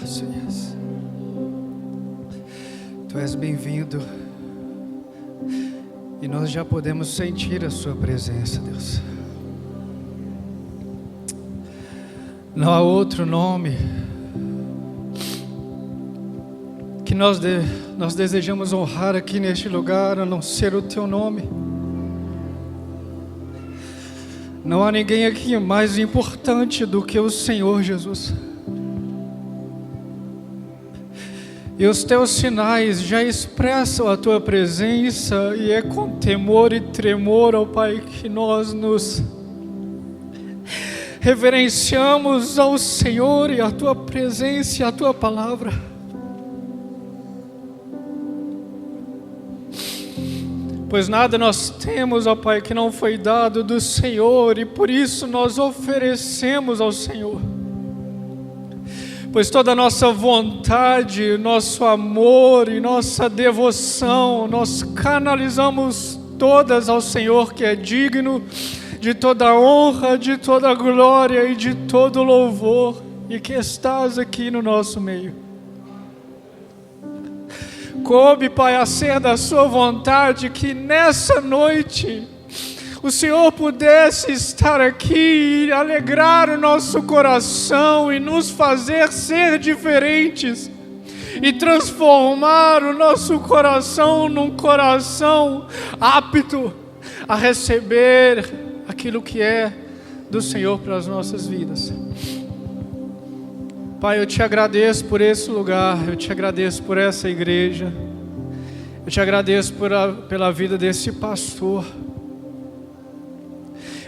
Yes. Tu és bem-vindo e nós já podemos sentir a sua presença, Deus. Não há outro nome que nós desejamos honrar aqui neste lugar a não ser o teu nome. Não há ninguém aqui mais importante do que o Senhor Jesus. E os teus sinais já expressam a tua presença, e é com temor e tremor, ó Pai, que nós nos reverenciamos ao Senhor e a tua presença e a tua palavra. Pois nada nós temos, ó Pai, que não foi dado do Senhor, e por isso nós oferecemos ao Senhor. Pois toda a nossa vontade, nosso amor e nossa devoção, nós canalizamos todas ao Senhor, que é digno de toda honra, de toda glória e de todo louvor, e que estás aqui no nosso meio. Coube, Pai, a ser da sua vontade que nessa noite o Senhor pudesse estar aqui e alegrar o nosso coração e nos fazer ser diferentes e transformar o nosso coração num coração apto a receber aquilo que é do Senhor para as nossas vidas. Pai, eu te agradeço por esse lugar, eu te agradeço por essa igreja, eu te agradeço pela vida desse pastor.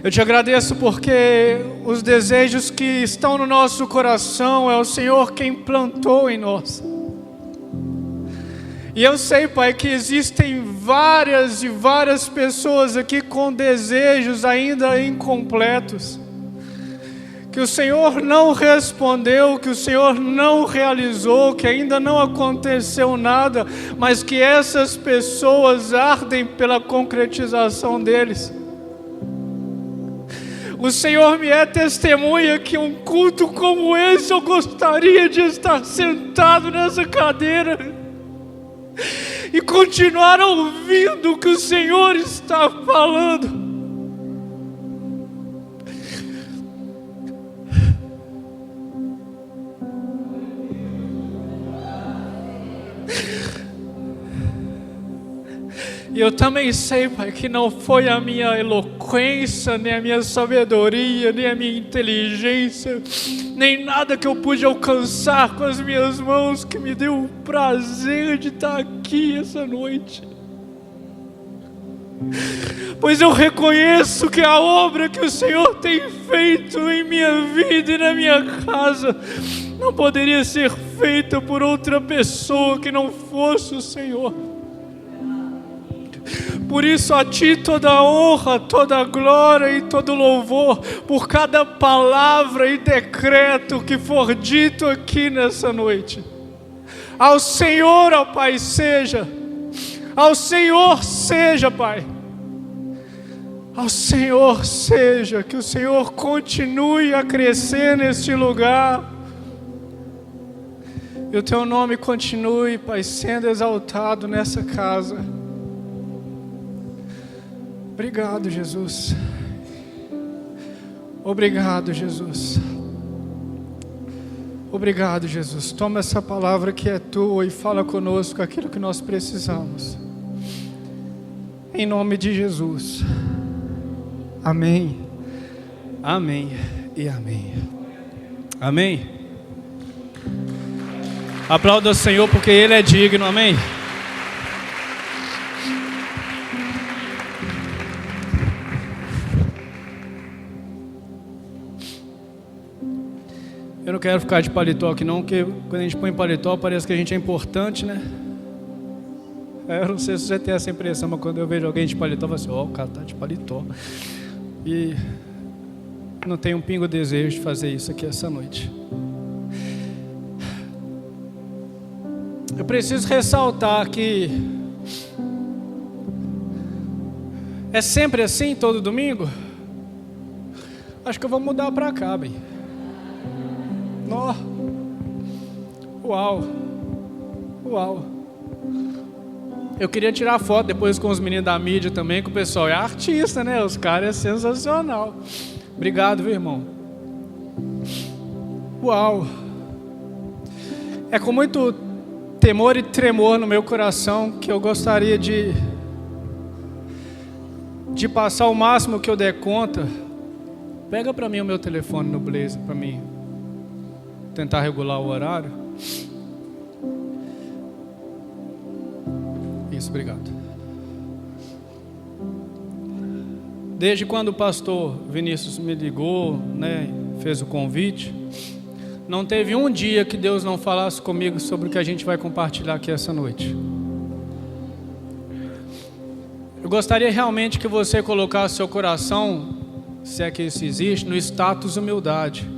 Eu te agradeço porque os desejos que estão no nosso coração é o Senhor quem plantou em nós. E eu sei, Pai, que existem várias e várias pessoas aqui com desejos ainda incompletos, que o Senhor não respondeu, que o Senhor não realizou, que ainda não aconteceu nada, mas que essas pessoas ardem pela concretização deles. O Senhor me é testemunha que um culto como esse eu gostaria de estar sentado nessa cadeira e continuar ouvindo o que o Senhor está falando. E eu também sei, Pai, que não foi a minha eloquência, nem a minha sabedoria, nem a minha inteligência, nem nada que eu pude alcançar com as minhas mãos que me deu o prazer de estar aqui essa noite. Pois eu reconheço que a obra que o Senhor tem feito em minha vida e na minha casa não poderia ser feita por outra pessoa que não fosse o Senhor. Por isso a Ti toda a honra, toda a glória e todo louvor, por cada palavra e decreto que for dito aqui nessa noite. Ao Senhor, ó Pai, seja. Ao Senhor seja, Pai. Ao Senhor seja. Que o Senhor continue a crescer neste lugar. E o Teu nome continue, Pai, sendo exaltado nessa casa. Obrigado, Jesus. Obrigado, Jesus. Obrigado, Jesus. Toma essa palavra que é Tua e fala conosco aquilo que nós precisamos. Em nome de Jesus. Amém. Amém e amém. Amém. Aplauda o Senhor porque Ele é digno. Amém. Eu não quero ficar de paletó aqui não, porque quando a gente põe paletó parece que a gente é importante, né? Eu não sei se você tem essa impressão, mas quando eu vejo alguém de paletó, eu falo assim, o cara tá de paletó. E não tenho um pingo de desejo de fazer isso aqui essa noite. Eu preciso ressaltar que é sempre assim, todo domingo? Acho que eu vou mudar para cá, bem. Uau! Uau! Eu queria tirar foto depois com os meninos da mídia também, que o pessoal é artista, né? Os caras é sensacional. Obrigado, viu, irmão? Uau! É com muito temor e tremor no meu coração que eu gostaria de passar o máximo que eu der conta. Pega para mim o meu telefone no Blazer para mim tentar regular o horário. Isso, obrigado. Desde quando o pastor Vinícius me ligou, né, fez o convite, não teve um dia que Deus não falasse comigo sobre o que a gente vai compartilhar aqui essa noite. Eu gostaria realmente que você colocasse seu coração, se é que isso existe, no status humildade.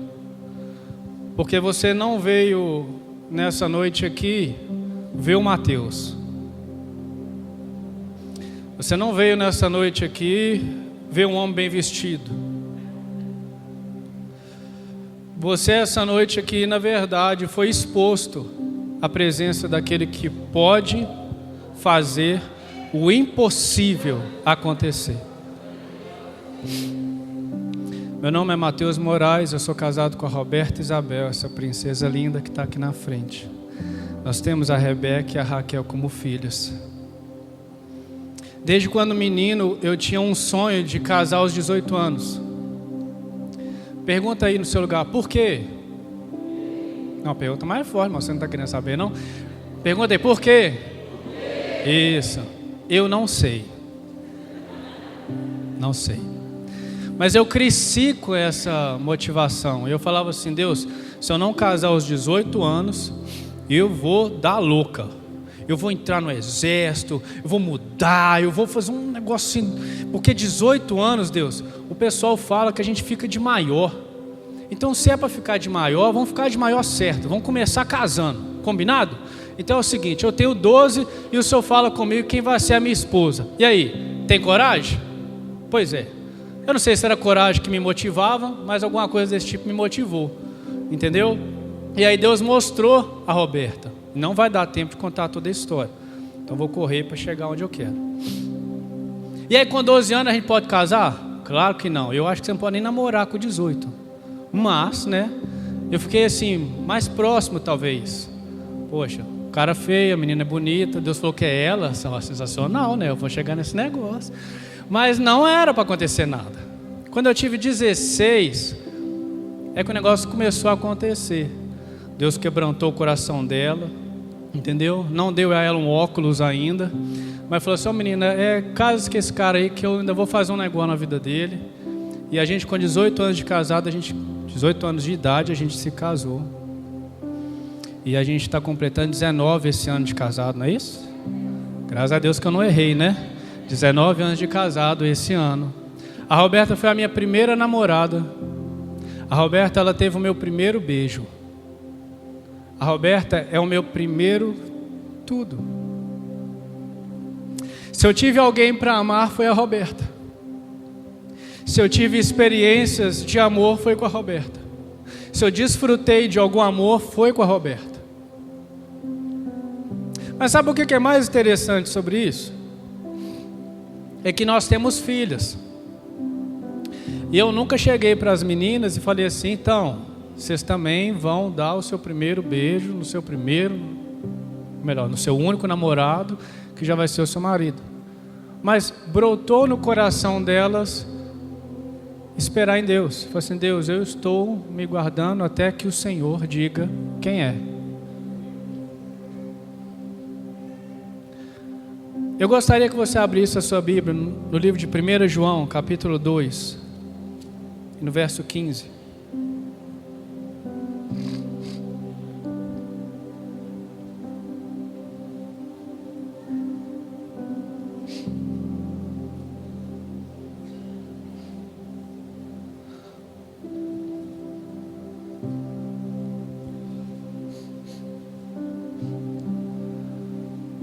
Porque você não veio nessa noite aqui ver o Mateus. Você não veio nessa noite aqui ver um homem bem vestido. Você essa noite aqui, na verdade, foi exposto à presença daquele que pode fazer o impossível acontecer. Meu nome é Mateus Moraes, eu sou casado com a Roberta Isabel, essa princesa linda que está aqui na frente. Nós temos a Rebeca e a Raquel como filhas. Desde quando menino, eu tinha um sonho de casar aos 18 anos. Pergunta aí no seu lugar, por quê? Não, pergunta mais forte, mas você não está querendo saber, não? Pergunta aí, por quê? Isso, eu não sei. Não sei. Mas eu cresci com essa motivação. Eu falava assim, Deus, se eu não casar aos 18 anos, eu vou dar louca. Eu vou entrar no exército, eu vou mudar, eu vou fazer um negócio assim. Porque 18 anos, Deus, o pessoal fala que a gente fica de maior. Então, se é para ficar de maior, vamos ficar de maior certo. Vamos começar casando, combinado? Então é o seguinte, eu tenho 12 e o senhor fala comigo quem vai ser a minha esposa. E aí, tem coragem? Pois é. Eu não sei se era coragem que me motivava, mas alguma coisa desse tipo me motivou. Entendeu? E aí Deus mostrou a Roberta. Não vai dar tempo de contar toda a história. Então vou correr para chegar onde eu quero. E aí com 12 anos a gente pode casar? Claro que não. Eu acho que você não pode nem namorar com 18. Mas, né? Eu fiquei assim, mais próximo talvez. Poxa, cara feia, a menina é bonita. Deus falou que é ela. Sensacional, né? Eu vou chegar nesse negócio. Mas não era para acontecer nada. Quando eu tive 16, é que o negócio começou a acontecer. Deus quebrantou o coração dela, entendeu? Não deu a ela um óculos ainda, mas falou assim, menina, casa com esse cara aí que eu ainda vou fazer um negócio na vida dele. E a gente com 18 anos de casado, 18 anos de idade, a gente se casou. E a gente está completando 19 esse ano de casado, não é isso? Graças a Deus que eu não errei, né? 19 anos de casado esse ano. A Roberta foi a minha primeira namorada. A Roberta, ela teve o meu primeiro beijo. A Roberta é o meu primeiro tudo. Se eu tive alguém para amar, foi a Roberta. Se eu tive experiências de amor, foi com a Roberta. Se eu desfrutei de algum amor, foi com a Roberta. Mas sabe o que é mais interessante sobre isso? É que nós temos filhas. E eu nunca cheguei para as meninas e falei assim, então, vocês também vão dar o seu primeiro beijo no seu no seu único namorado, que já vai ser o seu marido. Mas brotou no coração delas esperar em Deus. Falei assim, Deus, eu estou me guardando até que o Senhor diga quem é. Eu gostaria que você abrisse a sua Bíblia no livro de 1 João, capítulo 2, no verso 15.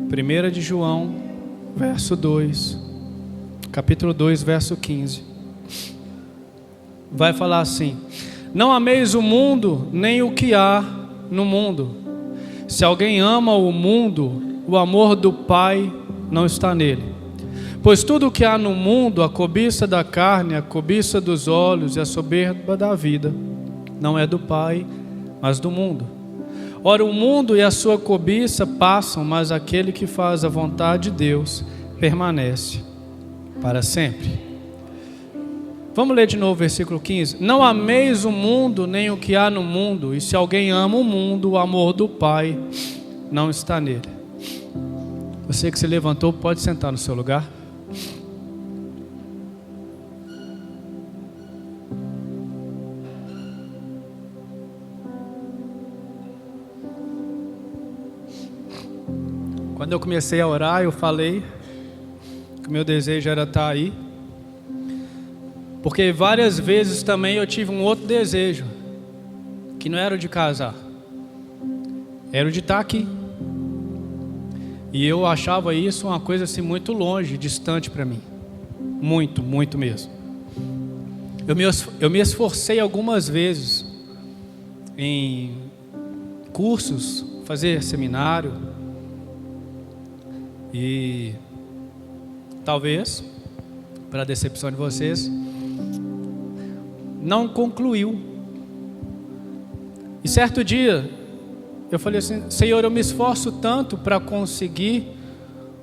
Primeira de João, verso 2, capítulo 2, verso 15, vai falar assim: não ameis o mundo, nem o que há no mundo. Se alguém ama o mundo, o amor do Pai não está nele. Pois tudo o que há no mundo, a cobiça da carne, a cobiça dos olhos e a soberba da vida, não é do Pai, mas do mundo. Ora, o mundo e a sua cobiça passam, mas aquele que faz a vontade de Deus permanece para sempre. Vamos ler de novo o versículo 15. Não ameis o mundo, nem o que há no mundo, e se alguém ama o mundo, o amor do Pai não está nele. Você que se levantou, pode sentar no seu lugar. Quando eu comecei a orar, eu falei que o meu desejo era estar aí, porque várias vezes também eu tive um outro desejo, que não era o de casar, era o de estar aqui. E eu achava isso uma coisa assim muito longe, distante para mim, muito, muito mesmo. Eu me esforcei algumas vezes em cursos, fazer seminário, e talvez, para a decepção de vocês, não concluiu. E certo dia, eu falei assim: Senhor, eu me esforço tanto para conseguir.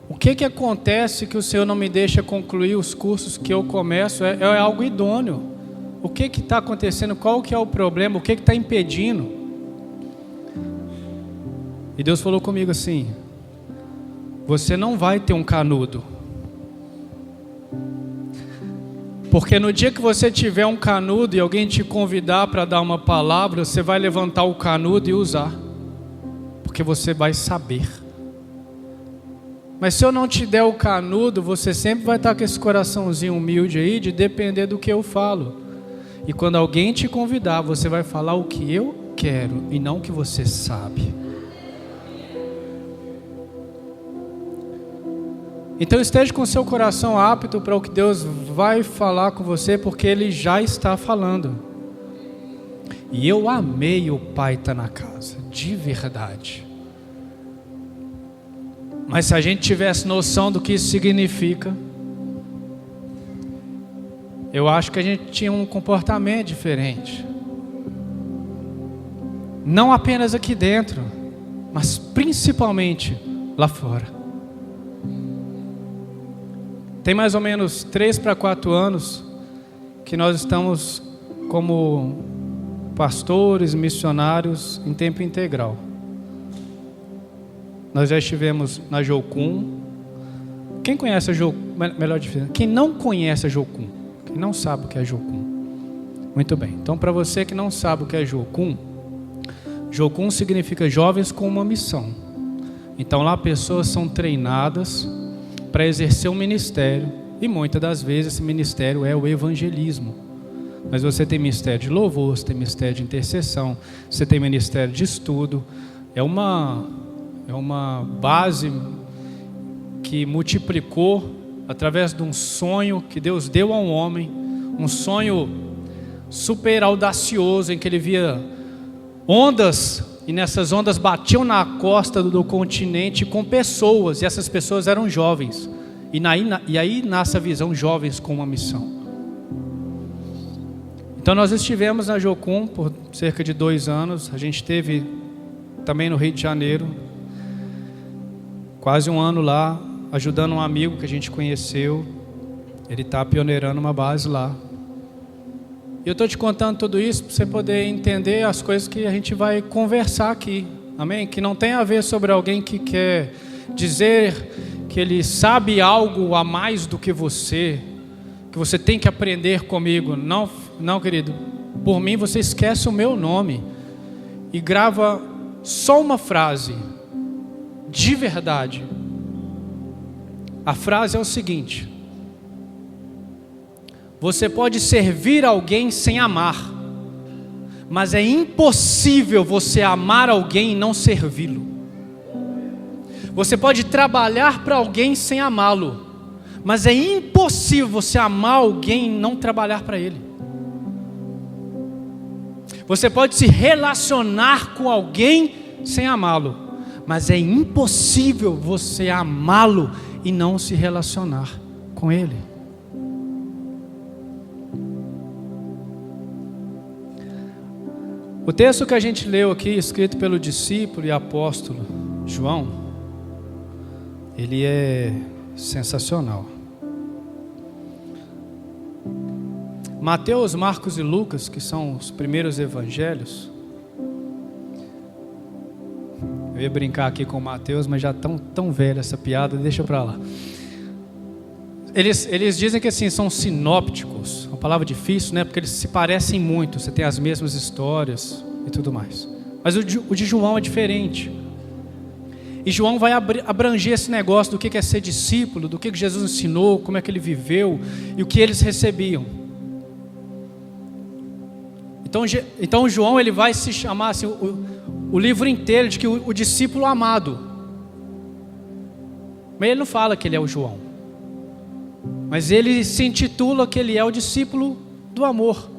O que acontece que o Senhor não me deixa concluir os cursos que eu começo? É algo idôneo. O que está acontecendo? Qual que é o problema? O que está impedindo? E Deus falou comigo assim: você não vai ter um canudo. Porque no dia que você tiver um canudo e alguém te convidar para dar uma palavra, você vai levantar o canudo e usar. Porque você vai saber. Mas se eu não te der o canudo, você sempre vai estar com esse coraçãozinho humilde aí, de depender do que eu falo. E quando alguém te convidar, você vai falar o que eu quero e não o que você sabe. Então esteja com seu coração apto para o que Deus vai falar com você, porque Ele já está falando. E eu amei o Pai estar na casa, de verdade. Mas se a gente tivesse noção do que isso significa, eu acho que a gente tinha um comportamento diferente. Não apenas aqui dentro, mas principalmente lá fora. Tem mais ou menos 3 para 4 anos que nós estamos como pastores, missionários em tempo integral. Nós já estivemos na Jocum. Quem conhece a Jocum? Melhor difícil. Quem não conhece a Jocum? Quem não sabe o que é Jocum? Muito bem. Então, para você que não sabe o que é Jocum, Jocum significa jovens com uma missão. Então lá pessoas são treinadas para exercer um ministério, e muitas das vezes esse ministério é o evangelismo. Mas você tem ministério de louvor, você tem ministério de intercessão, você tem ministério de estudo. É uma base que multiplicou através de um sonho que Deus deu a um homem, um sonho super audacioso, em que ele via ondas, e nessas ondas batiam na costa do continente com pessoas, e essas pessoas eram jovens, e aí nasce a visão, jovens com uma missão. Então nós estivemos na Jocum por cerca de 2 anos, a gente esteve também no Rio de Janeiro, quase 1 ano lá, ajudando um amigo que a gente conheceu, ele está pioneirando uma base lá. E eu estou te contando tudo isso para você poder entender as coisas que a gente vai conversar aqui, amém? Que não tem a ver sobre alguém que quer dizer que ele sabe algo a mais do que você tem que aprender comigo. Não, não, querido, por mim você esquece o meu nome e grava só uma frase, de verdade. A frase é o seguinte: você pode servir alguém sem amar, mas é impossível você amar alguém e não servi-lo. Você pode trabalhar para alguém sem amá-lo, mas é impossível você amar alguém e não trabalhar para ele. Você pode se relacionar com alguém sem amá-lo, mas é impossível você amá-lo e não se relacionar com ele. O texto que a gente leu aqui, escrito pelo discípulo e apóstolo João, ele é sensacional. Mateus, Marcos e Lucas, que são os primeiros evangelhos. Eu ia brincar aqui com Mateus, mas já tão velha essa piada, deixa pra lá. Eles dizem que assim, são sinópticos, uma palavra difícil, né? Porque eles se parecem muito, você tem as mesmas histórias e tudo mais. Mas o de João é diferente. E João vai abranger esse negócio do que é ser discípulo, do que Jesus ensinou, como é que ele viveu e o que eles recebiam. Então João, ele vai se chamar assim, o livro inteiro de que o discípulo amado. Mas ele não fala que ele é o João, mas ele se intitula que ele é o discípulo do amor.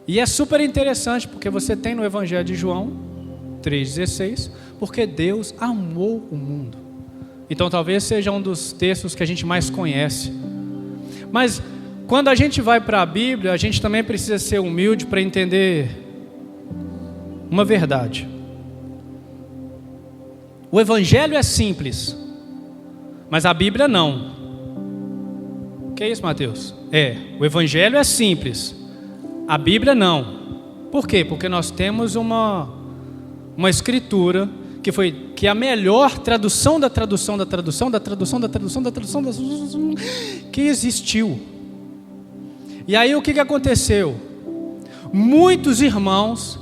E é super interessante, porque você tem no Evangelho de João 3,16, porque Deus amou o mundo. Então talvez seja um dos textos que a gente mais conhece. Mas quando a gente vai para a Bíblia, a gente também precisa ser humilde para entender uma verdade. O Evangelho é simples, mas a Bíblia não. O que é isso, Mateus? O Evangelho é simples, a Bíblia não. Por quê? Porque nós temos uma escritura que é a melhor tradução da tradução da tradução da tradução da tradução da tradução da tradução que existiu. E aí o que aconteceu? Muitos irmãos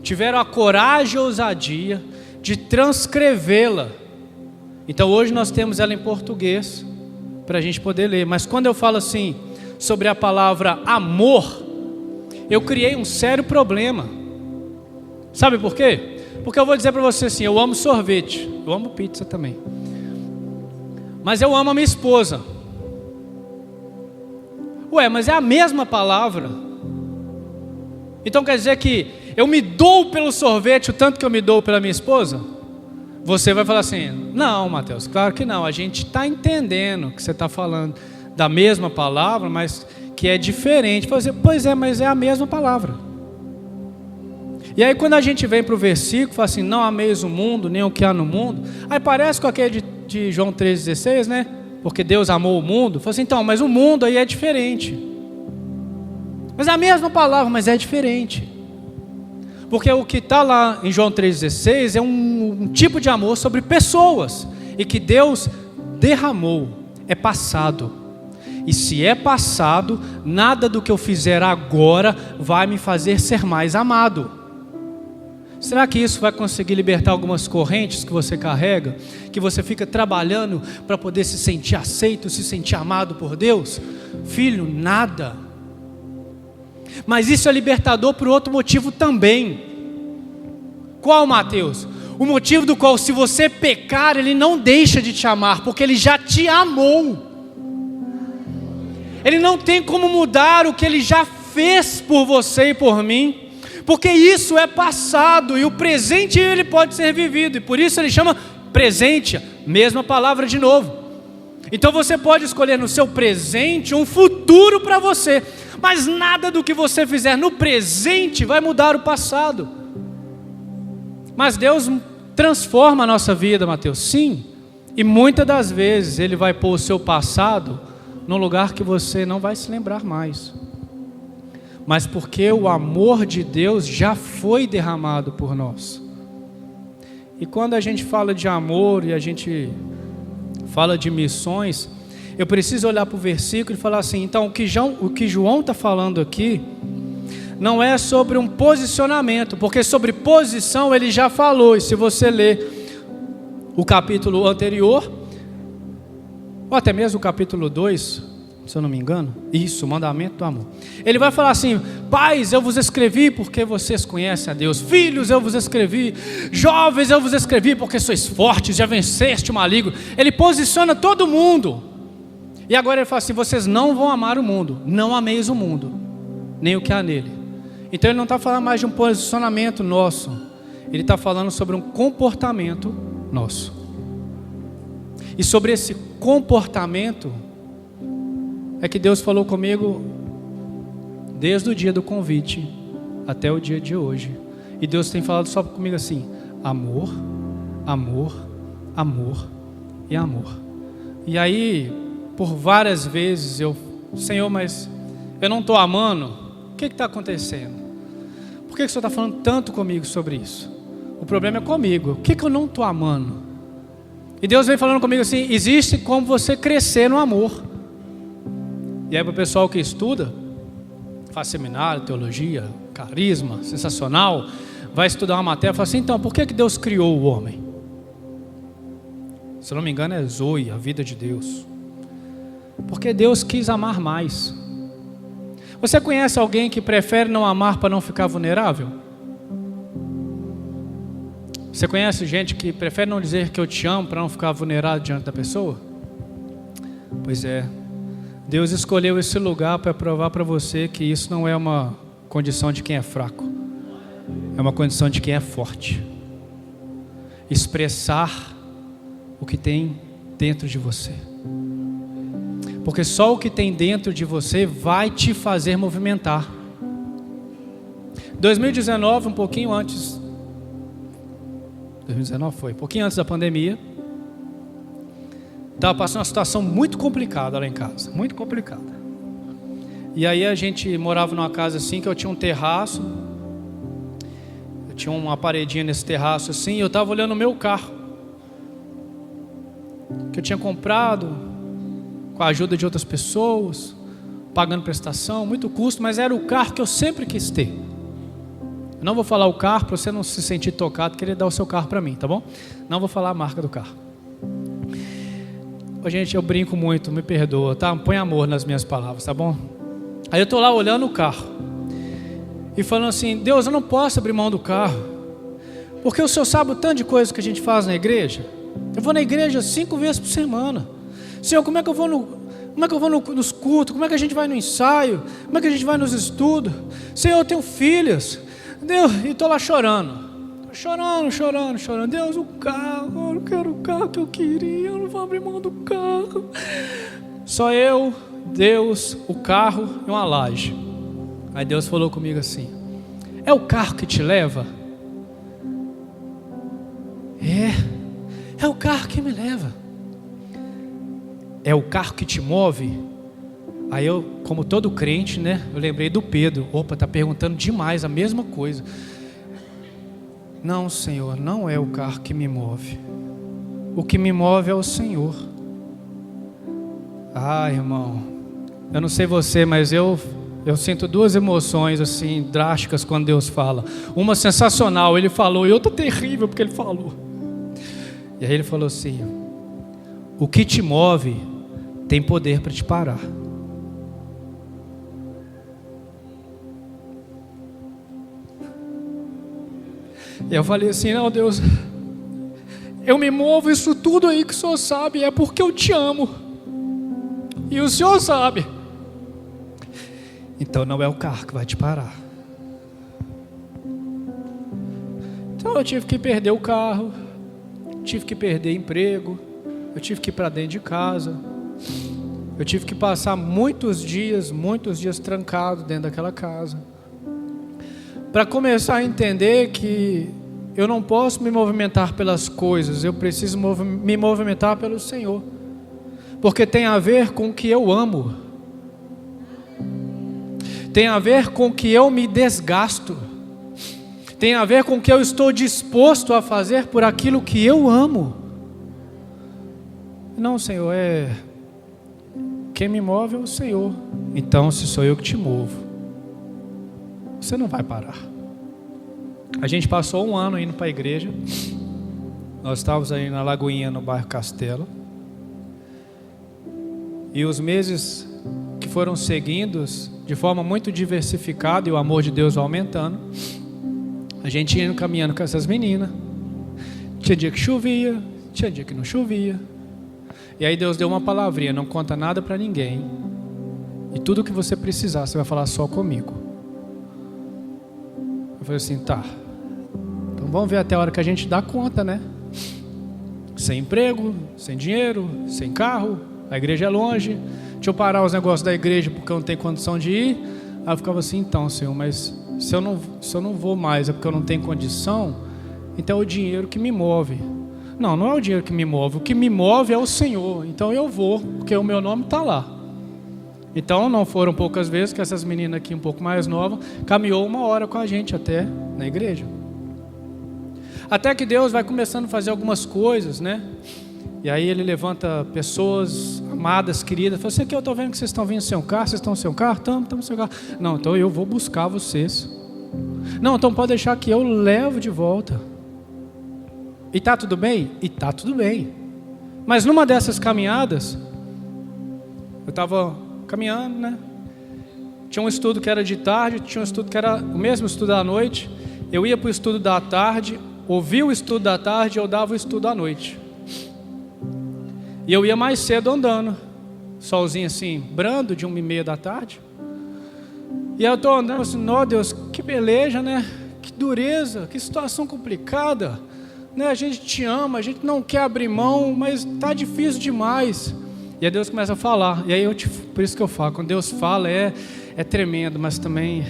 tiveram a coragem e a ousadia de transcrevê-la. Então hoje nós temos ela em português para a gente poder ler. Mas quando eu falo assim sobre a palavra amor, eu criei um sério problema. Sabe por quê? Porque eu vou dizer para você assim, eu amo sorvete, eu amo pizza também, mas eu amo a minha esposa. Mas é a mesma palavra. Então quer dizer que eu me dou pelo sorvete o tanto que eu me dou pela minha esposa? Você vai falar assim, não, Mateus, claro que não. A gente está entendendo que você está falando da mesma palavra, mas que é diferente. Pois é, mas é a mesma palavra. E aí quando a gente vem para o versículo, fala assim, não ameis o mundo, nem o que há no mundo. Aí parece com aquele de João 3,16, né? Porque Deus amou o mundo. Fala assim, então, mas o mundo aí é diferente. Mas é a mesma palavra, mas é diferente. Porque o que está lá em João 3,16 é um tipo de amor sobre pessoas. E que Deus derramou, é passado. E se é passado, nada do que eu fizer agora vai me fazer ser mais amado. Será que isso vai conseguir libertar algumas correntes que você carrega? Que você fica trabalhando para poder se sentir aceito, se sentir amado por Deus? Filho, nada. Mas isso é libertador por outro motivo também. Qual, Mateus? O motivo do qual, se você pecar, Ele não deixa de te amar, porque Ele já te amou. Ele não tem como mudar o que Ele já fez por você e por mim, porque isso é passado, e o presente ele pode ser vivido, e por isso ele chama presente, mesma palavra de novo. Então você pode escolher no seu presente um futuro para você, mas nada do que você fizer no presente vai mudar o passado. Mas Deus transforma a nossa vida, Mateus, sim, e muitas das vezes Ele vai pôr o seu passado num lugar que você não vai se lembrar mais. Mas porque o amor de Deus já foi derramado por nós. E quando a gente fala de amor e a gente fala de missões, eu preciso olhar para o versículo e falar assim, então o que João está falando aqui não é sobre um posicionamento, porque sobre posição ele já falou, e se você ler o capítulo anterior, ou até mesmo o capítulo 2, se eu não me engano, isso, o mandamento do amor, ele vai falar assim, pais, eu vos escrevi porque vocês conhecem a Deus, filhos, eu vos escrevi, jovens, eu vos escrevi porque sois fortes, já venceste o maligno. Ele posiciona todo mundo, e agora ele fala assim, vocês não vão amar o mundo, não ameis o mundo, nem o que há nele. Então ele não está falando mais de um posicionamento nosso, ele está falando sobre um comportamento nosso. E sobre esse comportamento é que Deus falou comigo desde o dia do convite até o dia de hoje. E Deus tem falado só comigo assim: amor, amor, amor e amor. E aí, por várias vezes Senhor, mas eu não estou amando. O que está acontecendo? Por que o Senhor está falando tanto comigo sobre isso? O problema é comigo. O que eu não estou amando? E Deus vem falando comigo assim: existe como você crescer no amor. E aí para o pessoal que estuda, faz seminário, teologia, carisma, sensacional, vai estudar uma matéria e fala assim: então, por que Deus criou o homem? Se eu não me engano é Zoe, a vida de Deus. Porque Deus quis amar mais. Você conhece alguém que prefere não amar para não ficar vulnerável? Você conhece gente que prefere não dizer que eu te amo para não ficar vulnerável diante da pessoa? Pois é, Deus escolheu esse lugar para provar para você que isso não é uma condição de quem é fraco, é uma condição de quem é forte. Expressar o que tem dentro de você, porque só o que tem dentro de você vai te fazer movimentar. 2019, um pouquinho antes, 2019 foi, um pouquinho antes da pandemia, estava passando uma situação muito complicada lá em casa, muito complicada. E aí a gente morava numa casa assim, que eu tinha um terraço, eu tinha uma paredinha nesse terraço assim, e eu estava olhando o meu carro, que eu tinha comprado com a ajuda de outras pessoas, pagando prestação, muito custo, mas era o carro que eu sempre quis ter. Eu não vou falar o carro para você não se sentir tocado, querer dar o seu carro para mim, tá bom? Não vou falar a marca do carro. Gente, eu brinco muito, me perdoa, tá? Põe amor nas minhas palavras, tá bom? Aí eu estou lá olhando o carro e falando assim: Deus, eu não posso abrir mão do carro, porque o Senhor sabe o tanto de coisa que a gente faz na igreja. Eu vou na igreja 5 vezes por semana. Senhor, como é que eu vou nos cultos? Como é que a gente vai no ensaio? Como é que a gente vai nos estudos? Senhor, eu tenho filhas. Deus, e estou lá chorando. Chorando. Deus, o carro, eu não quero o carro que eu queria, eu não vou abrir mão do carro. Só eu, Deus, o carro e uma laje. Aí Deus falou comigo assim: é o carro que te leva? É o carro que me leva. É o carro que te move? Aí eu, como todo crente, né, eu lembrei do Pedro. Opa, está perguntando demais a mesma coisa. Não, Senhor, não é o carro que me move. O que me move é o Senhor. Irmão, eu não sei você, mas eu sinto 2 emoções assim drásticas quando Deus fala. Uma sensacional, Ele falou, e outra terrível porque Ele falou. E aí Ele falou assim: o que te move tem poder para te parar. E eu falei assim: não, Deus, eu me movo isso tudo aí que o Senhor sabe, é porque eu te amo. E o Senhor sabe. Então não é o carro que vai te parar. Então eu tive que perder o carro, tive que perder emprego, eu tive que ir para dentro de casa, eu tive que passar muitos dias trancado dentro daquela casa, para começar a entender que eu não posso me movimentar pelas coisas, eu preciso me movimentar pelo Senhor, porque tem a ver com o que eu amo, tem a ver com o que eu me desgasto, tem a ver com o que eu estou disposto a fazer por aquilo que eu amo. Não, Senhor, quem me move é o Senhor. Então, se sou eu que te movo, você não vai parar. A gente passou 1 ano indo para a igreja. Nós estávamos aí na Lagoinha, no bairro Castelo. E os meses que foram seguindo, de forma muito diversificada, e o amor de Deus aumentando, a gente ia caminhando com essas meninas. Tinha dia que chovia, tinha dia que não chovia. E aí Deus deu uma palavrinha: não conta nada para ninguém, e tudo que você precisar, você vai falar só comigo. Eu falei assim: tá, então vamos ver até a hora que a gente dá conta, né? Sem emprego, sem dinheiro, sem carro, a igreja é longe, deixa eu parar os negócios da igreja porque eu não tenho condição de ir. Aí eu ficava assim, então, Senhor, mas se eu não vou mais é porque eu não tenho condição, então é o dinheiro que me move. Não, não é o dinheiro que me move, o que me move é o Senhor, então eu vou, porque o meu nome está lá. Então não foram poucas vezes que essas meninas aqui um pouco mais novas caminhou 1 hora com a gente até na igreja. Até que Deus vai começando a fazer algumas coisas, né? E aí Ele levanta pessoas amadas, queridas, fala assim, aqui eu estou vendo que vocês estão vindo sem um carro, vocês estão sem um carro? Estamos sem um carro. Não, então eu vou buscar vocês. Não, então pode deixar que eu levo de volta. E está tudo bem? E está tudo bem. Mas numa dessas caminhadas, eu estava caminhando, né? Tinha um estudo que era de tarde, tinha um estudo que era o mesmo estudo à noite. Eu ia para o estudo da tarde, ouvia o estudo da tarde, eu dava o estudo à noite. E eu ia mais cedo andando, solzinho assim, brando, de 1h30 da tarde. E eu estou andando assim, ó Deus, que beleza, né? Que dureza, que situação complicada. Né? A gente te ama, a gente não quer abrir mão, mas está difícil demais. E aí Deus começa a falar. E aí por isso que eu falo, quando Deus fala é tremendo, mas também...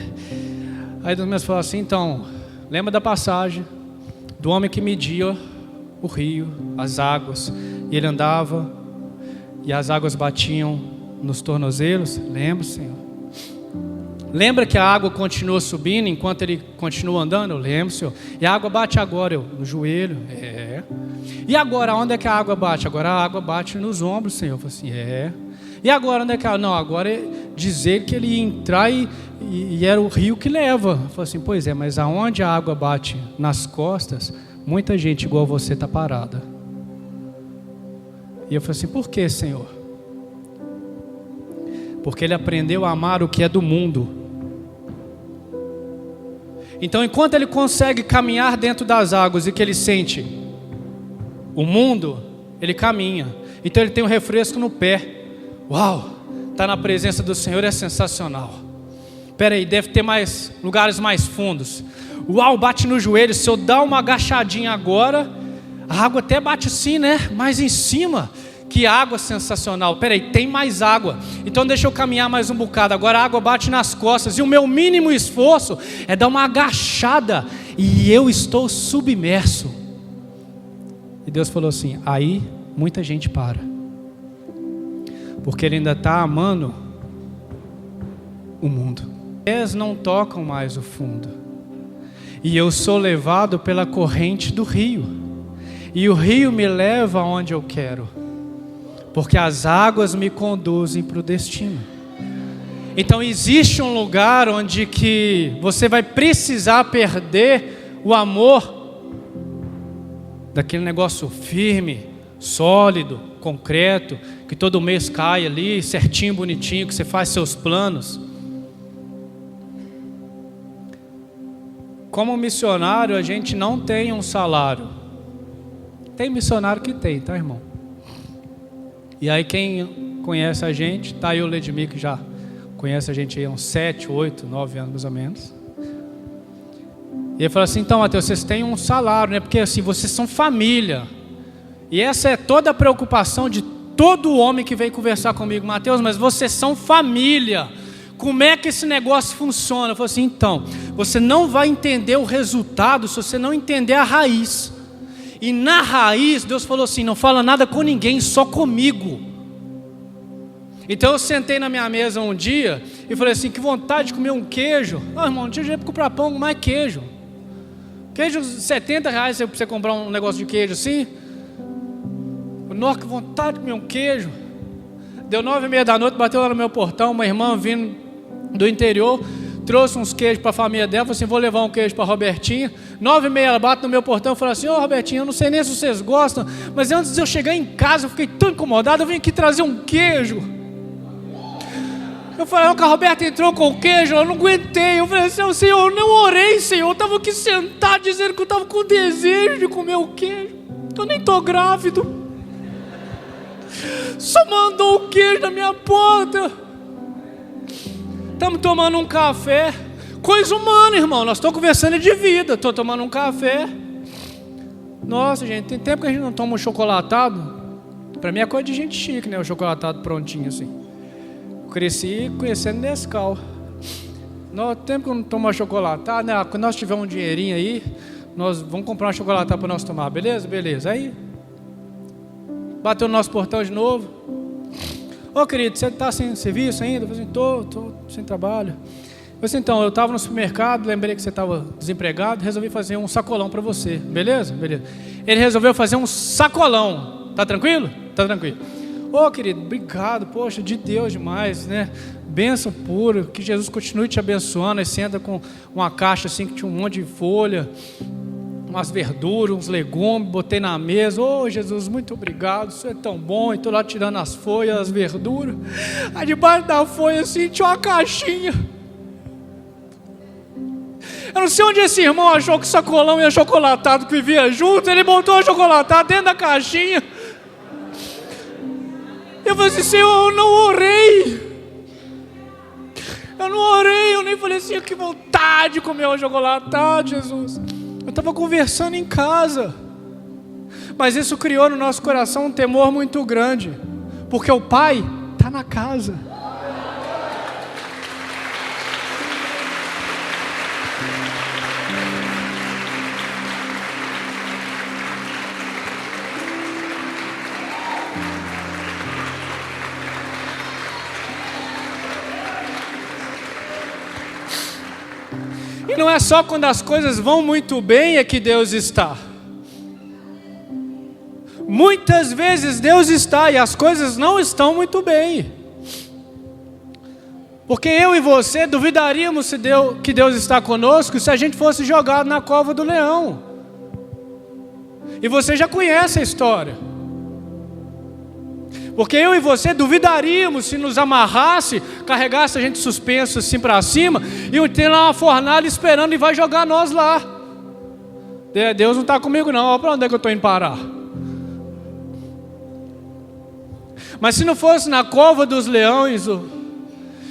Aí Deus começa a falar assim, então, lembra da passagem do homem que media o rio, as águas, e ele andava, e as águas batiam nos tornozelos? Lembra, Senhor? Lembra que a água continua subindo enquanto ele continua andando? Eu lembro, Senhor. E a água bate agora, no joelho? E agora, onde é que a água bate? Agora a água bate nos ombros, Senhor. Eu falei assim, E agora, onde é que a água? Não, agora é dizer que ele ia entrar e era o rio que leva. Eu falei assim, pois é, mas aonde a água bate nas costas, muita gente igual você está parada. E eu falei assim, por que, Senhor? Porque ele aprendeu a amar o que é do mundo. Então, enquanto ele consegue caminhar dentro das águas e que ele sente o mundo, ele caminha. Então ele tem um refresco no pé. Uau, estar na presença do Senhor é sensacional. Espera aí, deve ter mais lugares mais fundos. Uau, bate no joelho. Se eu dar uma agachadinha agora, a água até bate assim, né? Mais em cima. Que água sensacional. Espera aí, tem mais água. Então deixa eu caminhar mais um bocado. Agora a água bate nas costas. E o meu mínimo esforço é dar uma agachada. E eu estou submerso. E Deus falou assim, aí muita gente para. Porque ele ainda está amando o mundo. Eles não tocam mais o fundo. E eu sou levado pela corrente do rio. E o rio me leva aonde eu quero. Porque as águas me conduzem para o destino. Então existe um lugar onde que você vai precisar perder o amor daquele negócio firme, sólido, concreto, que todo mês cai ali, certinho, bonitinho, que você faz seus planos. Como missionário, a gente não tem um salário. Tem missionário que tem, tá, irmão? E aí quem conhece a gente, tá aí o Ledmir que já conhece a gente aí há uns 7, 8, 9 anos mais ou menos. E ele fala assim, então Mateus, vocês têm um salário, né? Porque assim, vocês são família. E essa é toda a preocupação de todo homem que vem conversar comigo. Mateus, mas vocês são família. Como é que esse negócio funciona? Eu falo assim, então, você não vai entender o resultado se você não entender a raiz. E na raiz, Deus falou assim, não fala nada com ninguém, só comigo. Então eu sentei na minha mesa um dia e falei assim, que vontade de comer um queijo. Não, irmão, não tinha jeito para comprar pão, mais queijo. Queijo, R$70 para você comprar um negócio de queijo assim. Nossa, que vontade de comer um queijo. Deu 9h30 da noite, bateu lá no meu portão, uma irmã vindo do interior, trouxe uns queijos para a família dela, falou assim, vou levar um queijo para a Robertinha. 9h30 ela bate no meu portão e fala assim, Robertinha, eu não sei nem se vocês gostam, mas antes de eu chegar em casa, eu fiquei tão incomodado, eu vim aqui trazer um queijo. Eu falei, que a Roberta entrou com o queijo, eu não aguentei. Eu falei assim, Senhor, eu não orei, Senhor, eu estava aqui sentado dizendo que eu estava com desejo de comer o queijo. Eu nem estou grávido. Só mandou o queijo na minha porta. Estamos tomando um café. Coisa humana, irmão. Nós estamos conversando de vida. Estou tomando um café. Nossa, gente, tem tempo que a gente não toma um chocolatado. Pra mim é coisa de gente chique, né? O chocolatado prontinho assim. Eu cresci conhecendo Nescau. No tempo que eu não tomo chocolatado, né? Quando nós tivermos um dinheirinho aí, nós vamos comprar um chocolatado para nós tomar, beleza? Beleza. Aí, bateu no nosso portão de novo. Ô querido, você está sem serviço ainda? Eu falei assim, tô sem trabalho. Eu falei assim, então, eu estava no supermercado, lembrei que você estava desempregado, resolvi fazer um sacolão para você, beleza? Beleza. Ele resolveu fazer um sacolão, tá tranquilo? Tá tranquilo. Ô querido, obrigado, poxa, de Deus demais, né? Bênção pura, que Jesus continue te abençoando. Aí você entra com uma caixa assim que tinha um monte de folha, umas verduras, uns legumes, botei na mesa. Ô Jesus, muito obrigado, o Senhor é tão bom. E estou lá tirando as folhas, as verduras. Aí debaixo da folha assim tinha uma caixinha. Eu não sei onde esse irmão achou que sacolão e achocolatado que vivia junto. Ele botou o achocolatado dentro da caixinha. Eu falei assim, Senhor, eu não orei. Eu nem falei assim, que vontade de comer um achocolatado, Jesus. Eu estava conversando em casa. Mas isso criou no nosso coração um temor muito grande. Porque o Pai está na casa. E não é só quando as coisas vão muito bem é que Deus está. Muitas vezes Deus está e as coisas não estão muito bem. Porque eu e você duvidaríamos que Deus está conosco se a gente fosse jogado na cova do leão. E você já conhece a história. Porque eu e você duvidaríamos se nos amarrasse, carregasse a gente suspenso assim para cima, e ter lá uma fornalha esperando e vai jogar nós lá. Deus não está comigo não, olha para onde é que eu estou indo parar. Mas se não fosse na cova dos leões,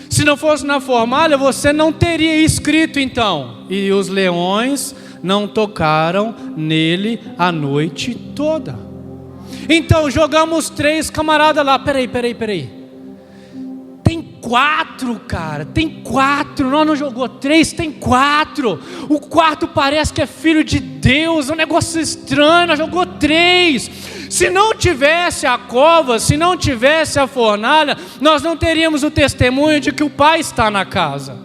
se não fosse na fornalha, você não teria escrito então. E os leões não tocaram nele a noite toda. Então jogamos 3 camaradas lá. Peraí. Tem 4, cara. Tem 4. Nós não jogou 3, tem 4. O quarto parece que é filho de Deus. É um negócio estranho. Nós jogou 3. Se não tivesse a cova, se não tivesse a fornalha, nós não teríamos o testemunho de que o Pai está na casa.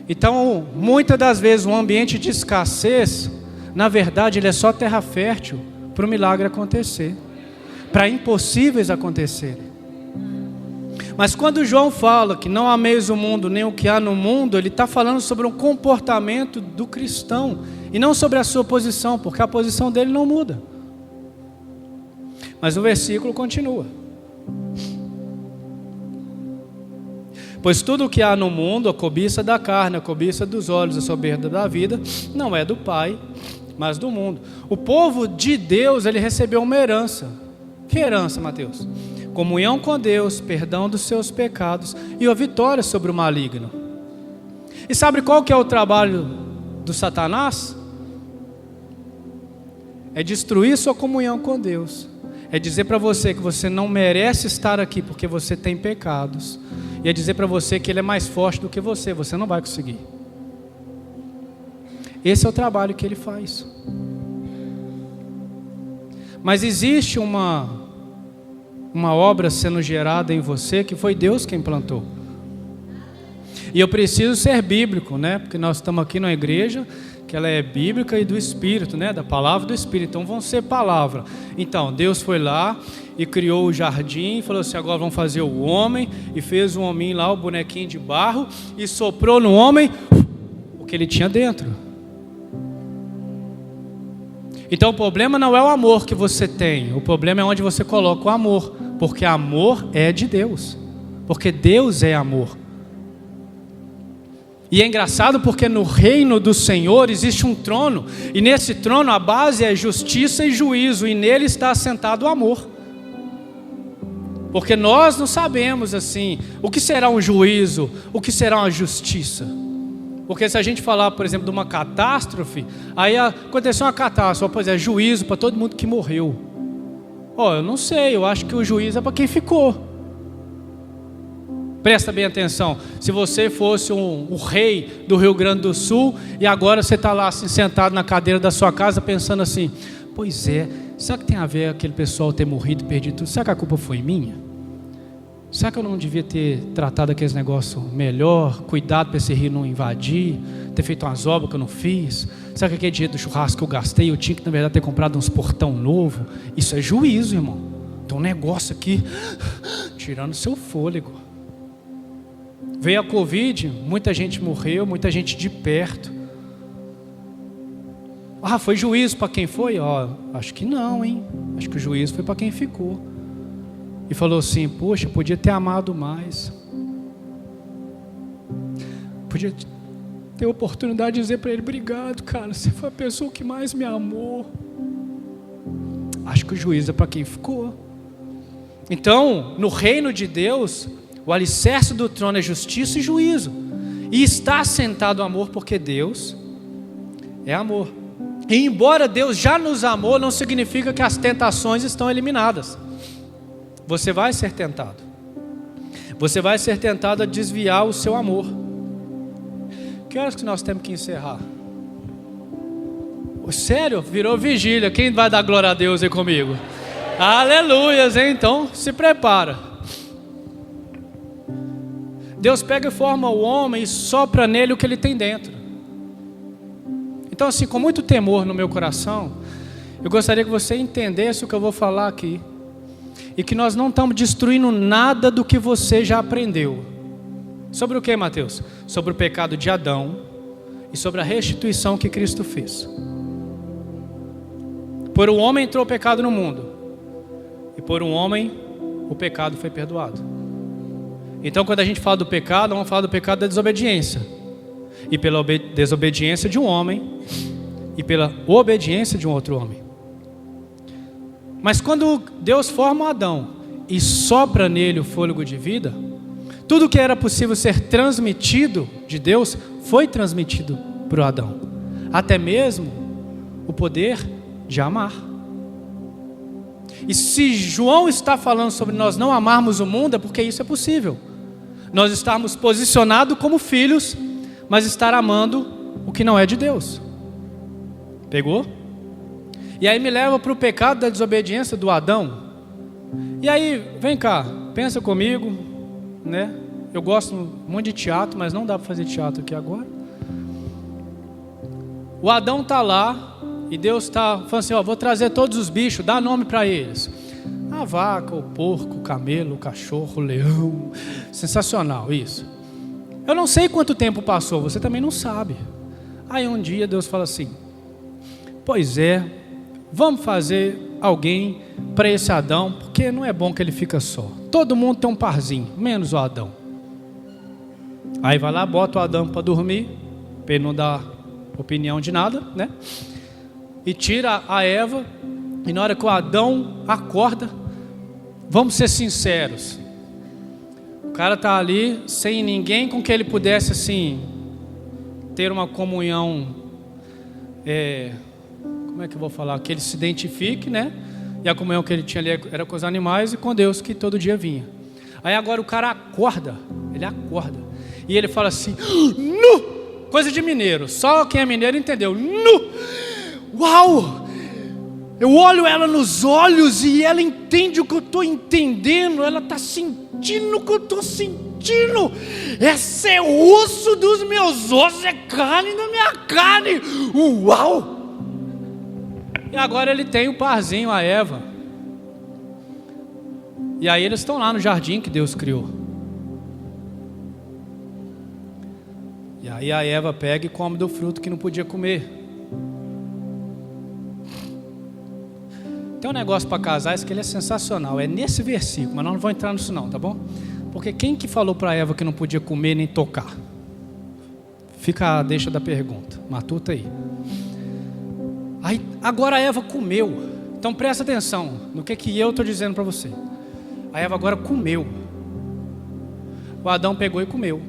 Então, muitas das vezes, um ambiente de escassez, na verdade, ele é só terra fértil para o milagre acontecer, para impossíveis acontecerem. Mas quando João fala que não ameis o mundo nem o que há no mundo, ele está falando sobre um comportamento do cristão e não sobre a sua posição, porque a posição dele não muda. Mas o versículo continua. Pois tudo o que há no mundo, a cobiça da carne, a cobiça dos olhos, a soberba da vida, não é do Pai, mas do mundo. O povo de Deus, ele recebeu uma herança. Que herança, Mateus? Comunhão com Deus, perdão dos seus pecados e a vitória sobre o maligno. E sabe qual que é o trabalho do Satanás? É destruir sua comunhão com Deus. É dizer para você que você não merece estar aqui porque você tem pecados. E é dizer para você que ele é mais forte do que você não vai conseguir. Esse é o trabalho que ele faz. Mas existe uma obra sendo gerada em você que foi Deus quem plantou. E eu preciso ser bíblico, né? Porque nós estamos aqui numa igreja que ela é bíblica e do Espírito, né? Da palavra do Espírito. Então vão ser palavra. Então Deus foi lá e criou o jardim, falou assim, agora vamos fazer o homem, e fez o homem lá, o bonequinho de barro, e soprou no homem o que ele tinha dentro. Então o problema não é o amor que você tem, o problema é onde você coloca o amor, porque amor é de Deus, porque Deus é amor. E é engraçado porque no reino do Senhor existe um trono, e nesse trono a base é justiça e juízo, e nele está assentado o amor. Porque nós não sabemos assim, o que será um juízo, o que será uma justiça. Porque se a gente falar, por exemplo, de uma catástrofe, aí aconteceu uma catástrofe, pois é, juízo para todo mundo que morreu. Eu não sei, eu acho que o juízo é para quem ficou. Presta bem atenção, se você fosse o rei do Rio Grande do Sul, e agora você está lá assim, sentado na cadeira da sua casa, pensando assim, pois é, será que tem a ver aquele pessoal ter morrido e perdido tudo? Será que a culpa foi minha? Será que eu não devia ter tratado aqueles negócios melhor, cuidado para esse rio não invadir, ter feito umas obras que eu não fiz? Será que aquele dia do churrasco que eu gastei, eu tinha que na verdade ter comprado uns portão novo? Isso é juízo, irmão. Tem um negócio aqui, tirando seu fôlego. Veio a Covid, muita gente morreu, muita gente de perto. Foi juízo para quem foi? Acho que não, hein? Acho que o juízo foi para quem ficou. E falou assim, poxa, podia ter amado mais. Podia ter a oportunidade de dizer para ele, obrigado, cara, você foi a pessoa que mais me amou. Acho que o juízo é para quem ficou. Então, no reino de Deus, o alicerce do trono é justiça e juízo. E está assentado o amor, porque Deus é amor. E embora Deus já nos amou, não significa que as tentações estão eliminadas. Você vai ser tentado. Você vai ser tentado a desviar o seu amor. Que horas que nós temos que encerrar? Sério? Virou vigília. Quem vai dar glória a Deus aí comigo? Aleluias, hein? Então se prepara. Deus pega e forma o homem e sopra nele o que ele tem dentro. Então assim, com muito temor no meu coração, eu gostaria que você entendesse o que eu vou falar aqui. E que nós não estamos destruindo nada do que você já aprendeu. Sobre o que, Mateus? Sobre o pecado de Adão e sobre a restituição que Cristo fez. Por um homem entrou o pecado no mundo, e por um homem o pecado foi perdoado. Então quando a gente fala do pecado, vamos falar do pecado da desobediência. E pela desobediência de um homem, e pela obediência de um outro homem. Mas quando Deus forma Adão e sopra nele o fôlego de vida, tudo que era possível ser transmitido de Deus, foi transmitido para o Adão. Até mesmo o poder de amar. E se João está falando sobre nós não amarmos o mundo, é porque isso é possível. Nós estarmos posicionados como filhos, mas estar amando o que não é de Deus. Pegou? E aí me leva para o pecado da desobediência do Adão. E aí, vem cá, pensa comigo, né? Eu gosto muito de teatro, mas não dá para fazer teatro aqui agora. O Adão está lá, e Deus está falando assim, vou trazer todos os bichos, dá nome para eles. A vaca, o porco, o camelo, o cachorro, o leão. Sensacional isso. Eu não sei quanto tempo passou, você também não sabe. Aí um dia Deus fala assim, pois é, vamos fazer alguém para esse Adão, porque não é bom que ele fica só. Todo mundo tem um parzinho, menos o Adão. Aí vai lá, bota o Adão para dormir, para ele não dar opinião de nada, né? E tira a Eva, e na hora que o Adão acorda, vamos ser sinceros, o cara está ali, sem ninguém com que ele pudesse assim, ter uma comunhão, como é que eu vou falar? Que ele se identifique, né? E a comunhão que ele tinha ali era com os animais e com Deus, que todo dia vinha. Aí agora o cara acorda, ele acorda, e ele fala assim, nu! Coisa de mineiro, só quem é mineiro entendeu, nu! Uau! Eu olho ela nos olhos e ela entende o que eu estou entendendo, ela está sentindo o que eu estou sentindo. Esse é osso dos meus ossos, é carne da minha carne. Uau! E agora ele tem o parzinho, a Eva. E aí eles estão lá no jardim que Deus criou. E aí a Eva pega e come do fruto que não podia comer. Tem um negócio para casais que ele é sensacional. É nesse versículo, mas nós não vamos entrar nisso não, tá bom? Porque quem que falou para Eva que não podia comer nem tocar? Fica a deixa da pergunta. Matuta aí. Aí agora a Eva comeu. Então presta atenção no que eu estou dizendo para você. A Eva agora comeu. O Adão pegou e comeu.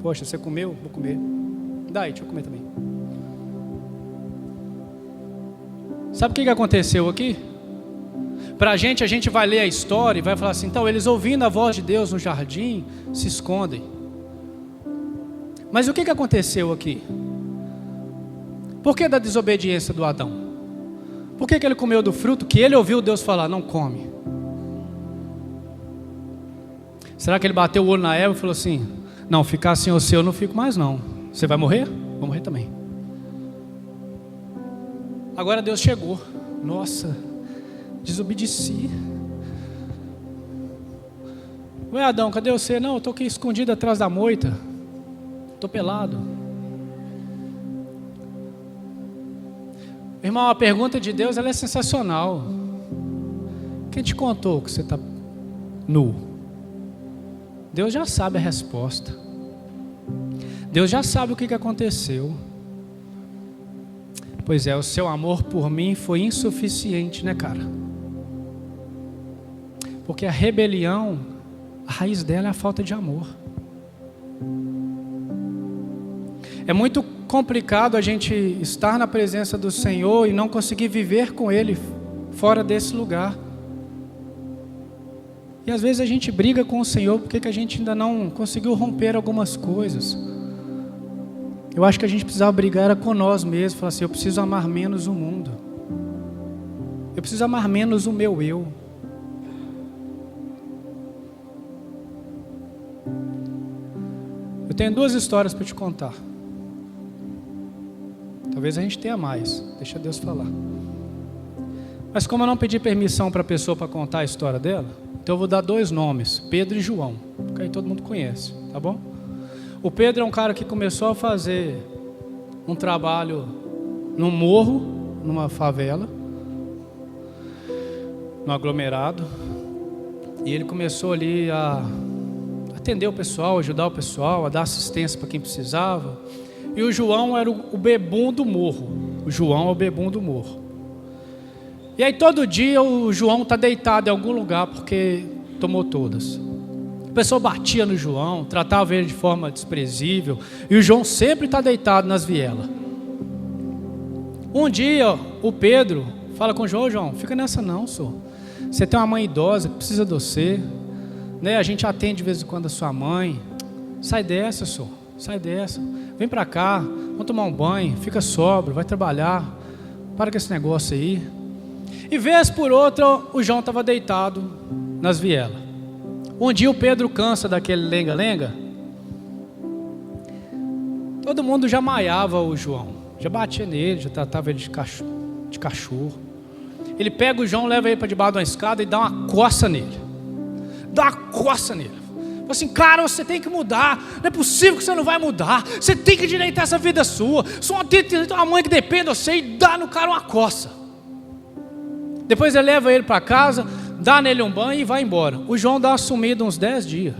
Poxa, você comeu? Vou comer. Daí, deixa eu comer também. Sabe o que aconteceu aqui? Pra gente, a gente vai ler a história e vai falar assim, então eles ouvindo a voz de Deus no jardim, se escondem. Mas o que aconteceu aqui? Por que da desobediência do Adão? Por que ele comeu do fruto que ele ouviu Deus falar, não come? Será que ele bateu o olho na Eva e falou assim, não, ficar assim ou seu eu não fico mais não. Você vai morrer? Vou morrer também. Agora Deus chegou. Nossa, desobedeci. Ué, Adão, cadê você? Não, eu estou aqui escondido atrás da moita. Estou pelado. Irmão, a pergunta de Deus ela é sensacional. Quem te contou que você está nu? Deus já sabe a resposta. Deus já sabe o que aconteceu. Pois é, o seu amor por mim foi insuficiente, né, cara? Porque a rebelião, a raiz dela é a falta de amor. É muito complicado a gente estar na presença do Senhor e não conseguir viver com Ele fora desse lugar. E às vezes a gente briga com o Senhor porque a gente ainda não conseguiu romper algumas coisas. Eu acho que a gente precisava brigar era com nós mesmos, falar assim, eu preciso amar menos o mundo. Eu preciso amar menos o meu eu. Eu tenho 2 histórias para te contar. Talvez a gente tenha mais, deixa Deus falar. Mas como eu não pedi permissão para a pessoa para contar a história dela, então eu vou dar 2 nomes, Pedro e João, porque aí todo mundo conhece, tá bom? O Pedro é um cara que começou a fazer um trabalho num morro, numa favela, no aglomerado, e ele começou ali a atender o pessoal, ajudar o pessoal, a dar assistência para quem precisava. E o João era o bebum do morro. O João é o bebum do morro. E aí todo dia o João está deitado em algum lugar porque tomou todas. A pessoa batia no João, tratava ele de forma desprezível. E o João sempre está deitado nas vielas. Um dia o Pedro fala com o João, João, fica nessa não, senhor. Você tem uma mãe idosa que precisa de você, né? A gente atende de vez em quando a sua mãe. Sai dessa, senhor, sai dessa. Vem pra cá, vamos tomar um banho, fica sóbrio, vai trabalhar. Para com esse negócio aí. E vez por outra o João estava deitado nas vielas. Um dia o Pedro cansa daquele lenga-lenga. Todo mundo já maiava o João, já batia nele, já tratava ele de cachorro. Ele pega o João, leva ele para debaixo de uma escada e dá uma coça nele. Dá uma coça nele. Fala assim, cara, você tem que mudar. Não é possível que você não vai mudar. Você tem que direitar essa vida sua. Só tem uma mãe que depende de você e dá no cara uma coça. Depois ele leva ele para casa, dá nele um banho e vai embora. O João dá uma sumida uns 10 dias.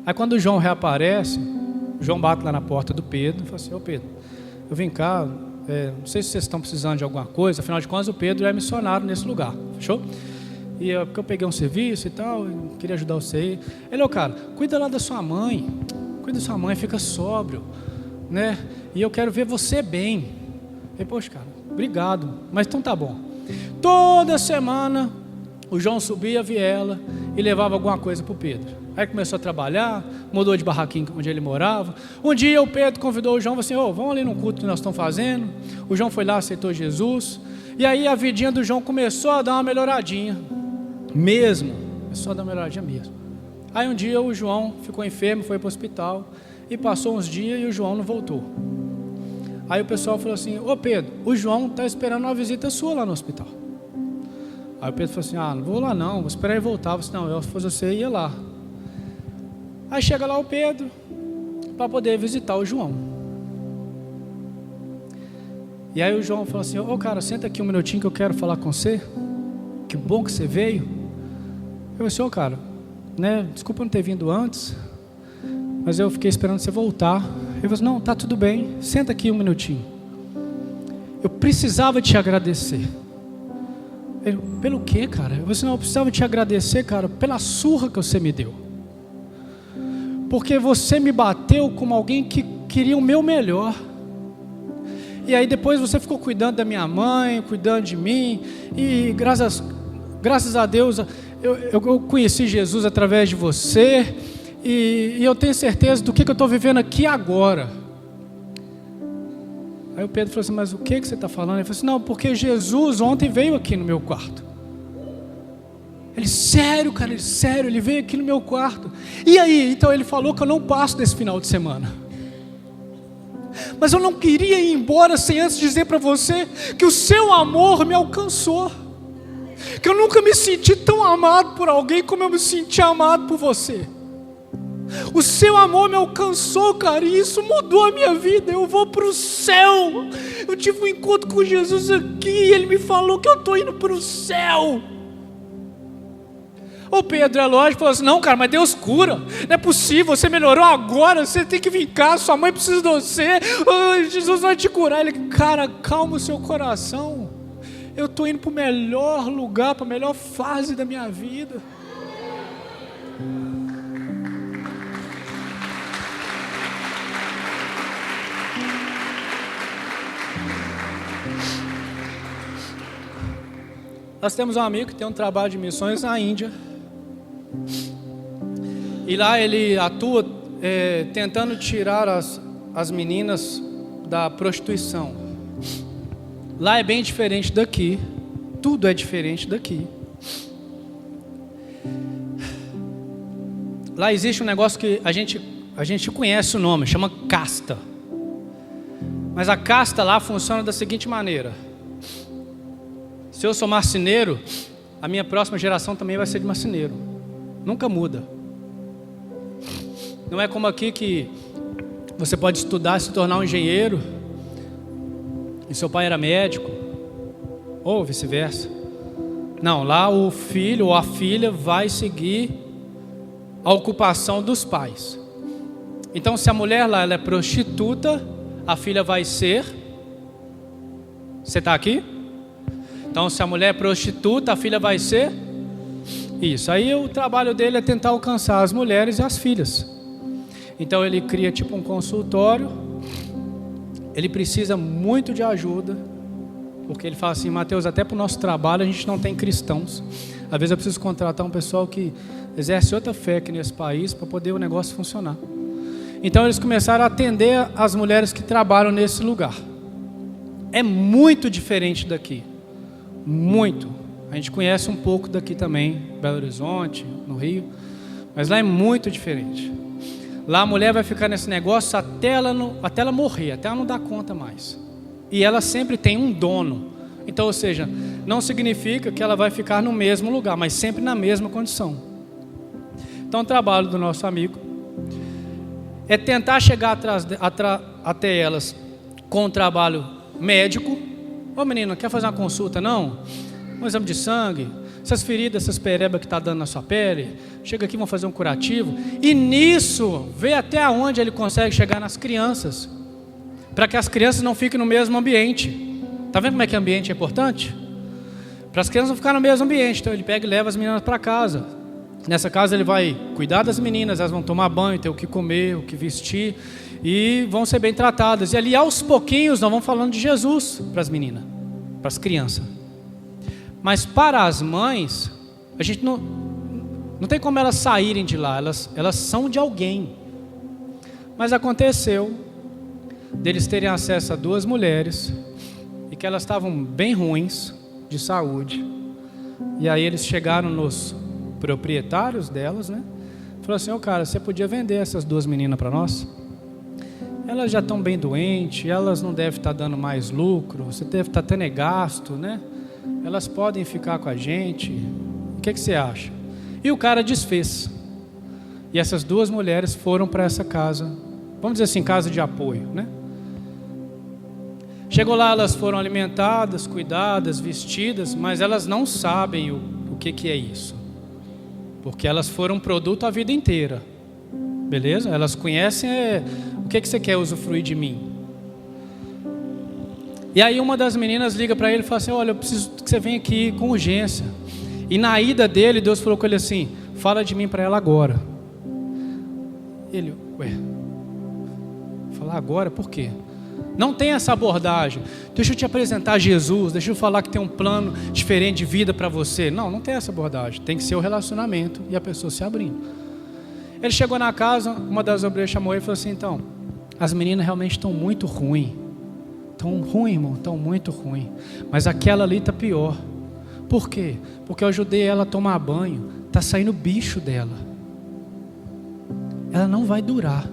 Aí quando o João reaparece, o João bate lá na porta do Pedro e fala assim, ô Pedro, eu vim cá, não sei se vocês estão precisando de alguma coisa, afinal de contas o Pedro é missionário nesse lugar, fechou? E porque eu peguei um serviço e tal, eu queria ajudar você aí. Ele, cara, cuida lá da sua mãe, fica sóbrio, né? E eu quero ver você bem. E, poxa, cara, obrigado, mas então tá bom. Toda semana o João subia a viela e levava alguma coisa para o Pedro. Aí começou a trabalhar, mudou de barraquinho onde ele morava. Um dia o Pedro convidou o João, falou assim, vamos ali no culto que nós estamos fazendo. O João foi lá, aceitou Jesus. E aí a vidinha do João começou a dar uma melhoradinha mesmo. Começou a dar uma melhoradinha mesmo. Aí um dia o João ficou enfermo, foi para o hospital. E passou uns dias e o João não voltou. Aí o pessoal falou assim, ô Pedro, o João está esperando uma visita sua lá no hospital. Aí o Pedro falou assim, não vou lá não, vou esperar ele voltar. Eu falei, não, se fosse você, ia lá. Aí chega lá o Pedro, para poder visitar o João. E aí o João falou assim, cara, senta aqui um minutinho que eu quero falar com você. Que bom que você veio. Eu falei assim, cara, né, desculpa não ter vindo antes, mas eu fiquei esperando você voltar. Ele falou assim, não, tá tudo bem, senta aqui um minutinho. Eu precisava te agradecer. Ele, pelo quê, cara? Eu falei assim, não, eu precisava te agradecer, cara, pela surra que você me deu. Porque você me bateu como alguém que queria o meu melhor. E aí depois você ficou cuidando da minha mãe, cuidando de mim, e graças a Deus eu conheci Jesus através de você, e eu tenho certeza do que eu estou vivendo aqui agora. Aí o Pedro falou assim, mas o que você está falando? Ele falou assim, não, porque Jesus ontem veio aqui no meu quarto. Ele, sério, cara, ele veio aqui no meu quarto. E aí, então ele falou que eu não passo desse final de semana. Mas eu não queria ir embora sem antes dizer para você que o seu amor me alcançou. Que eu nunca me senti tão amado por alguém como eu me senti amado por você. O seu amor me alcançou, cara, e isso mudou a minha vida. Eu vou para o céu. Eu tive um encontro com Jesus aqui, e Ele me falou que eu estou indo para o céu. O Pedro, é lógico, falou assim, não, cara, mas Deus cura, não é possível, você melhorou agora, você tem que vir cá, sua mãe precisa de você, Jesus vai te curar. Ele, cara, calma o seu coração, eu estou indo para o melhor lugar, para a melhor fase da minha vida. Nós temos um amigo que tem um trabalho de missões na Índia. E lá ele atua tentando tirar as meninas da prostituição. Lá é bem diferente daqui. Tudo é diferente daqui. Lá existe um negócio que a gente conhece o nome, chama casta. Mas a casta lá funciona da seguinte maneira. Se eu sou marceneiro, a minha próxima geração também vai ser de marceneiro. Nunca muda. Não é como aqui que você pode estudar e se tornar um engenheiro e seu pai era médico, ou vice-versa. Não, lá o filho ou a filha vai seguir a ocupação dos pais. Então se a mulher lá ela é prostituta, a filha vai ser... Você está aqui? Então se a mulher é prostituta, a filha vai ser... Isso, aí o trabalho dele é tentar alcançar as mulheres e as filhas. Então ele cria tipo um consultório. Ele precisa muito de ajuda, porque ele fala assim, Mateus, até para o nosso trabalho a gente não tem cristãos. Às vezes eu preciso contratar um pessoal que exerce outra fé aqui nesse país para poder o negócio funcionar. Então eles começaram a atender as mulheres que trabalham nesse lugar. É muito diferente daqui, muito. A gente conhece um pouco daqui também, Belo Horizonte, no Rio, mas lá é muito diferente. Lá a mulher vai ficar nesse negócio até ela morrer, até ela não dar conta mais. E ela sempre tem um dono. Então, ou seja, não significa que ela vai ficar no mesmo lugar, mas sempre na mesma condição. Então o trabalho do nosso amigo é tentar chegar até elas com um trabalho médico. Ô menina, quer fazer uma consulta? Não? Um exame de sangue, essas feridas, essas perebas que está dando na sua pele, chega aqui, vão fazer um curativo, e nisso, vê até onde ele consegue chegar nas crianças, para que as crianças não fiquem no mesmo ambiente. Está vendo como é que o ambiente é importante? Para as crianças não ficarem no mesmo ambiente, então ele pega e leva as meninas para casa. Nessa casa ele vai cuidar das meninas, elas vão tomar banho, ter o que comer, o que vestir, e vão ser bem tratadas. E ali aos pouquinhos nós vamos falando de Jesus para as meninas, para as crianças. Mas para as mães, a gente não tem como elas saírem de lá, elas são de alguém. Mas aconteceu deles terem acesso a duas mulheres e que elas estavam bem ruins de saúde. E aí eles chegaram nos proprietários delas, né? Falaram assim, cara, você podia vender essas duas meninas para nós? Elas já estão bem doentes, elas não devem estar dando mais lucro, você deve estar tendo gasto, né? Elas podem ficar com a gente. O que você acha? E o cara desfez. E essas duas mulheres foram para essa casa, vamos dizer assim, casa de apoio, né? Chegou lá, elas foram alimentadas, cuidadas, vestidas, mas elas não sabem o que é isso. Porque elas foram produto a vida inteira. Beleza? Elas conhecem o que você quer usufruir de mim. E aí uma das meninas liga para ele e fala assim, olha, eu preciso que você venha aqui com urgência. E na ida dele, Deus falou com ele assim, fala de mim para ela agora. Ele, falar agora, por quê? Não tem essa abordagem. Deixa eu te apresentar Jesus, deixa eu falar que tem um plano diferente de vida para você. Não tem essa abordagem. Tem que ser o relacionamento e a pessoa se abrindo. Ele chegou na casa, uma das obreiras chamou ele e falou assim: então, as meninas realmente estão muito ruins. Estão ruins, irmão, estão muito ruins. Mas aquela ali está pior. Por quê? Porque eu ajudei ela a tomar banho. Está saindo bicho dela. Ela não vai durar.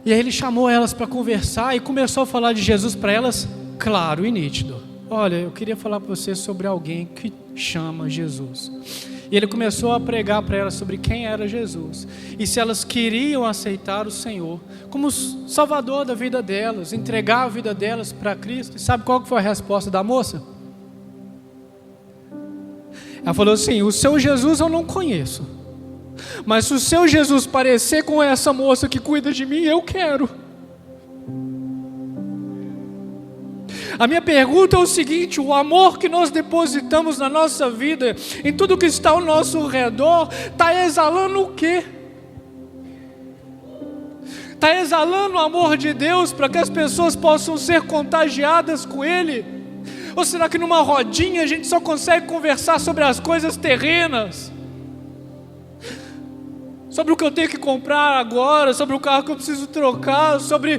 E aí ele chamou elas para conversar e começou a falar de Jesus para elas, claro e nítido. Olha, eu queria falar para você sobre alguém que chama Jesus. E ele começou a pregar para elas sobre quem era Jesus. E se elas queriam aceitar o Senhor como Salvador da vida delas, entregar a vida delas para Cristo. E sabe qual foi a resposta da moça? Ela falou assim: o seu Jesus eu não conheço. Mas se o seu Jesus parecer com essa moça que cuida de mim, eu quero. A minha pergunta é o seguinte: o amor que nós depositamos na nossa vida, em tudo que está ao nosso redor, está exalando o quê? Está exalando o amor de Deus para que as pessoas possam ser contagiadas com Ele? Ou será que numa rodinha a gente só consegue conversar sobre as coisas terrenas? Sobre o que eu tenho que comprar agora, sobre o carro que eu preciso trocar, sobre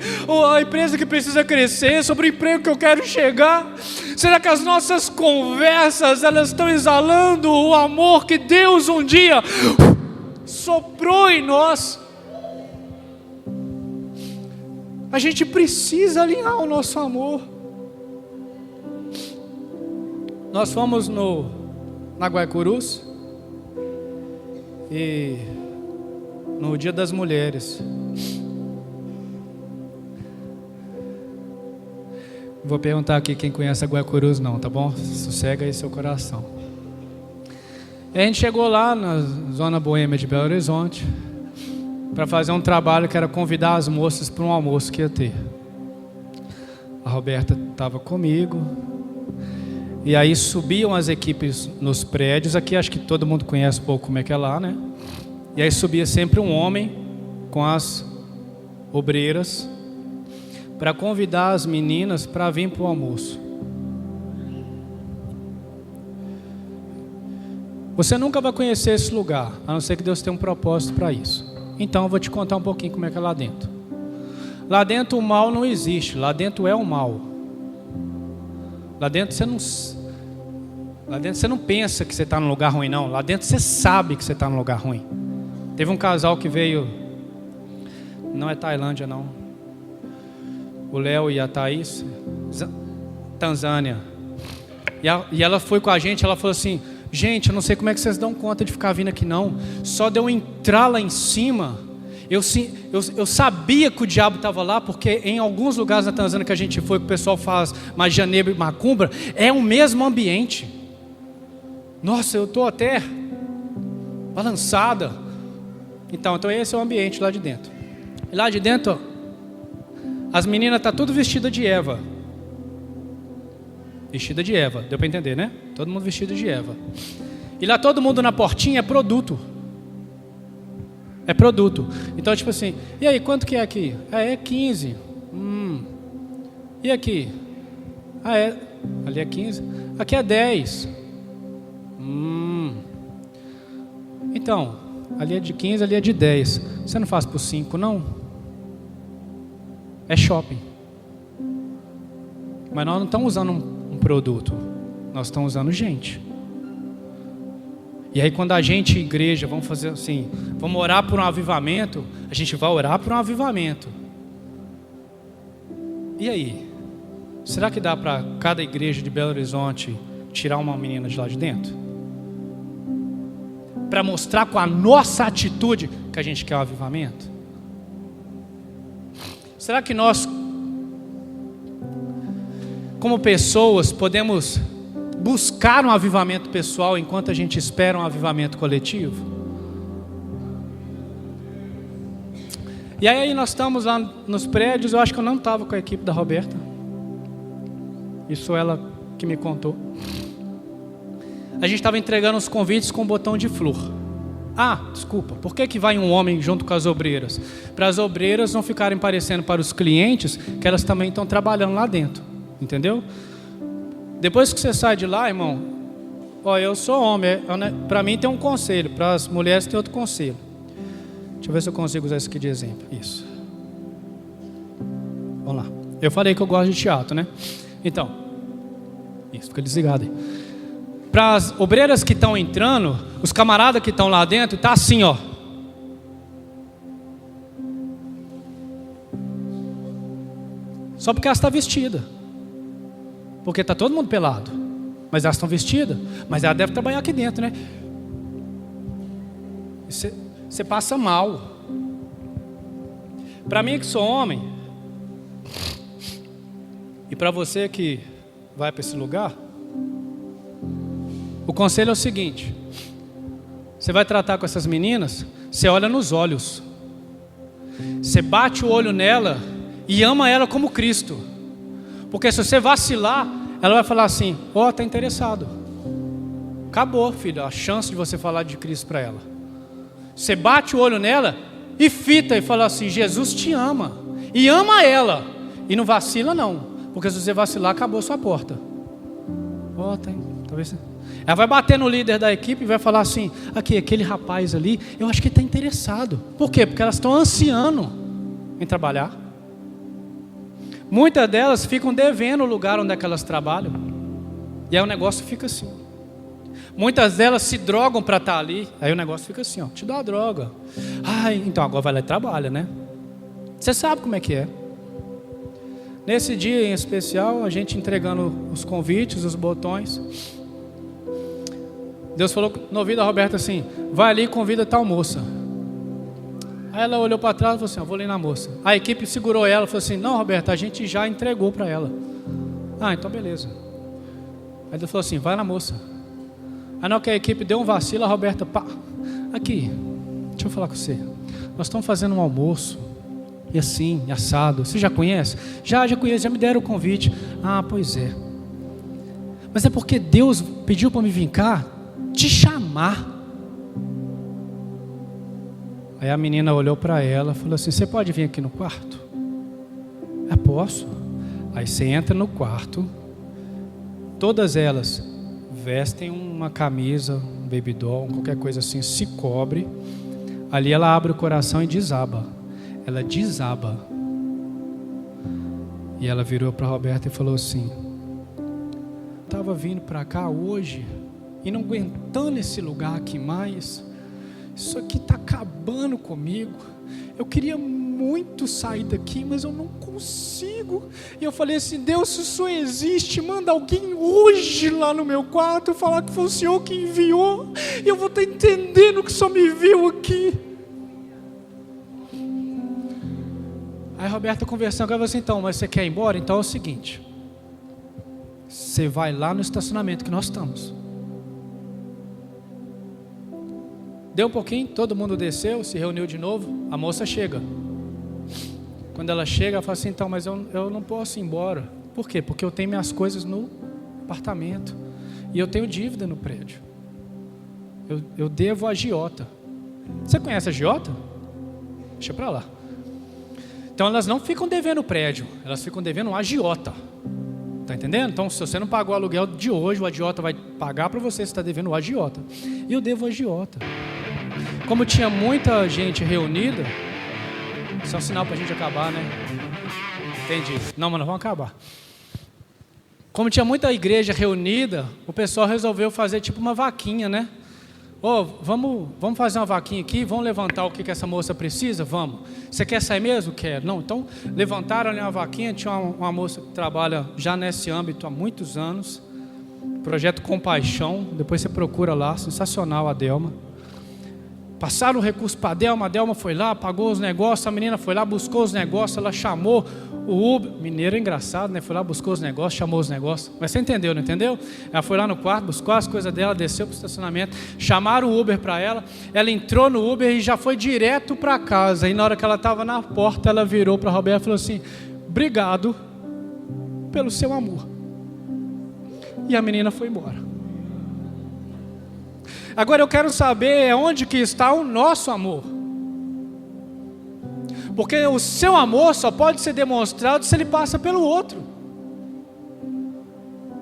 a empresa que precisa crescer, sobre o emprego que eu quero chegar. Será que as nossas conversas, elas estão exalando o amor que Deus um dia soprou em nós? A gente precisa alinhar o nosso amor. Nós fomos na Guaicurus e no Dia das Mulheres, vou perguntar aqui quem conhece a Guaicurus não, tá bom? Sossega aí seu coração. E a gente chegou lá na zona boêmia de Belo Horizonte para fazer um trabalho que era convidar as moças para um almoço que ia ter. A Roberta estava comigo. E aí subiam as equipes nos prédios. Aqui acho que todo mundo conhece um pouco como é que é lá, né? E aí subia sempre um homem com as obreiras para convidar as meninas para vir para o almoço. Você nunca vai conhecer esse lugar, a não ser que Deus tenha um propósito para isso. Então eu vou te contar um pouquinho como é que é lá dentro. Lá dentro o mal não existe, lá dentro é o mal. Lá dentro você não pensa que você está num lugar ruim, não. Lá dentro você sabe que você está num lugar ruim. Teve um casal que veio, não é Tailândia não, o Léo e a Thaís, Tanzânia. E ela foi com a gente, ela falou assim: gente, eu não sei como é que vocês dão conta de ficar vindo aqui não. Só de eu entrar lá em cima, eu sabia que o diabo estava lá, porque em alguns lugares na Tanzânia que a gente foi, que o pessoal faz magia negra e macumba, é o mesmo ambiente. Nossa, eu estou até balançada. Então esse é o ambiente lá de dentro. E lá de dentro, ó, as meninas estão tudo vestidas de Eva. Vestida de Eva, deu para entender, né? Todo mundo vestido de Eva. E lá todo mundo na portinha é produto. É produto. Então tipo assim, e aí, quanto que é aqui? É 15. E aqui? Ali é 15. Aqui é 10. Então, ali é de 15, ali é de 10. Você não faz por 5, não? É shopping. Mas nós não estamos usando um produto. Nós estamos usando gente. E aí quando a gente, igreja, vamos fazer assim, vamos orar por um avivamento, a gente vai orar por um avivamento. E aí? Será que dá para cada igreja de Belo Horizonte tirar uma menina de lá de dentro? Para mostrar com a nossa atitude que a gente quer um avivamento? Será que nós, como pessoas, podemos buscar um avivamento pessoal enquanto a gente espera um avivamento coletivo? E aí nós estamos lá nos prédios. Eu acho que eu não estava com a equipe da Roberta. Isso ela que me contou. a gente estava entregando os convites com um botão de flor. Ah, desculpa, por que vai um homem junto com as obreiras? Para as obreiras não ficarem parecendo para os clientes que elas também estão trabalhando lá dentro, entendeu? Depois que você sai de lá, irmão, ó, eu sou homem, para mim tem um conselho, para as mulheres tem outro conselho. Deixa eu ver se eu consigo usar isso aqui de exemplo. Isso. Vamos lá. Eu falei que eu gosto de teatro, né? Então, isso, fica desligado aí. Para as obreiras que estão entrando, os camaradas que estão lá dentro, tá assim, ó. Só porque elas estão vestidas. Porque está todo mundo pelado. Mas elas estão vestidas. Mas ela deve trabalhar aqui dentro, né? Você passa mal. Para mim que sou homem, e para você que vai para esse lugar, o conselho é o seguinte: você vai tratar com essas meninas, você olha nos olhos, você bate o olho nela e ama ela como Cristo. Porque se você vacilar, ela vai falar assim: ó, tá interessado. Acabou, filho, a chance de você falar de Cristo para ela. Você bate o olho nela e fita e fala assim: Jesus te ama. E ama ela. E não vacila não. Porque se você vacilar, acabou a sua porta. Ó, talvez... Ela vai bater no líder da equipe e vai falar assim: aqui, aquele rapaz ali, eu acho que está interessado. Por quê? Porque elas estão ansiando em trabalhar. Muitas delas ficam devendo o lugar onde é que elas trabalham. E aí o negócio fica assim. Muitas delas se drogam para estar ali. Aí o negócio fica assim, ó, te dá a droga. Ai, então agora vai lá e trabalha, né? Você sabe como é que é. Nesse dia em especial, a gente entregando os convites, os botões, Deus falou no ouvido da Roberta assim: vai ali e convida tal moça. Aí ela olhou para trás e falou assim: eu vou ali na moça. A equipe segurou ela e falou assim: não, Roberta, a gente já entregou para ela. Ah, então beleza. Aí ele falou assim: vai na moça. Aí não, que a equipe deu um vacilo, a Roberta, pá, aqui, deixa eu falar com você. Nós estamos fazendo um almoço, e assim, assado. Você já conhece? Já conheço, já me deram o convite. Ah, pois é. Mas é porque Deus pediu para me vir cá te chamar. Aí a menina olhou para ela e falou assim: você pode vir aqui no quarto? Eu posso. Aí você entra no quarto. Todas elas vestem uma camisa, um baby doll, qualquer coisa assim, se cobre. Ali ela abre o coração e desaba. Ela desaba. E ela virou para a Roberta e falou assim: estava vindo para cá hoje e não aguentando esse lugar aqui mais. Isso aqui está acabando comigo. Eu queria muito sair daqui, mas eu não consigo. E eu falei assim: Deus, se o Senhor existe, manda alguém hoje lá no meu quarto falar que foi o Senhor que enviou. E eu vou estar entendendo que só me viu aqui. Aí a Roberta conversando com ela, assim: então, mas você quer ir embora? Então é o seguinte, você vai lá no estacionamento que nós estamos. Deu um pouquinho, todo mundo desceu, se reuniu de novo, a moça chega. Quando ela chega, ela fala assim: então, mas eu não posso ir embora. Por quê? Porque eu tenho minhas coisas no apartamento e eu tenho dívida no prédio. Eu devo a agiota. Você conhece a agiota? Deixa pra lá. Então elas não ficam devendo o prédio, elas ficam devendo um agiota. Está entendendo? Então, se você não pagou o aluguel de hoje, o agiota vai pagar para você, você está devendo o agiota. E eu devo o agiota. Como tinha muita gente reunida, isso é um sinal para a gente acabar, né? Entendi. Não, mas nós vamos acabar. Como tinha muita igreja reunida, o pessoal resolveu fazer tipo uma vaquinha, né? Vamos fazer uma vaquinha aqui, vamos levantar o que essa moça precisa? Vamos. Você quer sair mesmo? Quero. Não, então levantaram ali uma vaquinha, tinha uma moça que trabalha já nesse âmbito há muitos anos, Projeto Compaixão, depois você procura lá, sensacional a Delma. Passaram o recurso para a Delma foi lá, pagou os negócios, a menina foi lá, buscou os negócios, ela chamou o Uber, mineiro é engraçado, né? Foi lá, buscou os negócios, chamou os negócios, mas você entendeu, não entendeu? Ela foi lá no quarto, buscou as coisas dela, desceu para o estacionamento, chamaram o Uber para ela entrou no Uber e já foi direto para casa, e na hora que ela estava na porta, ela virou para a Roberta e falou assim: obrigado pelo seu amor. E a menina foi embora. Agora eu quero saber onde que está o nosso amor. Porque o seu amor só pode ser demonstrado se ele passa pelo outro.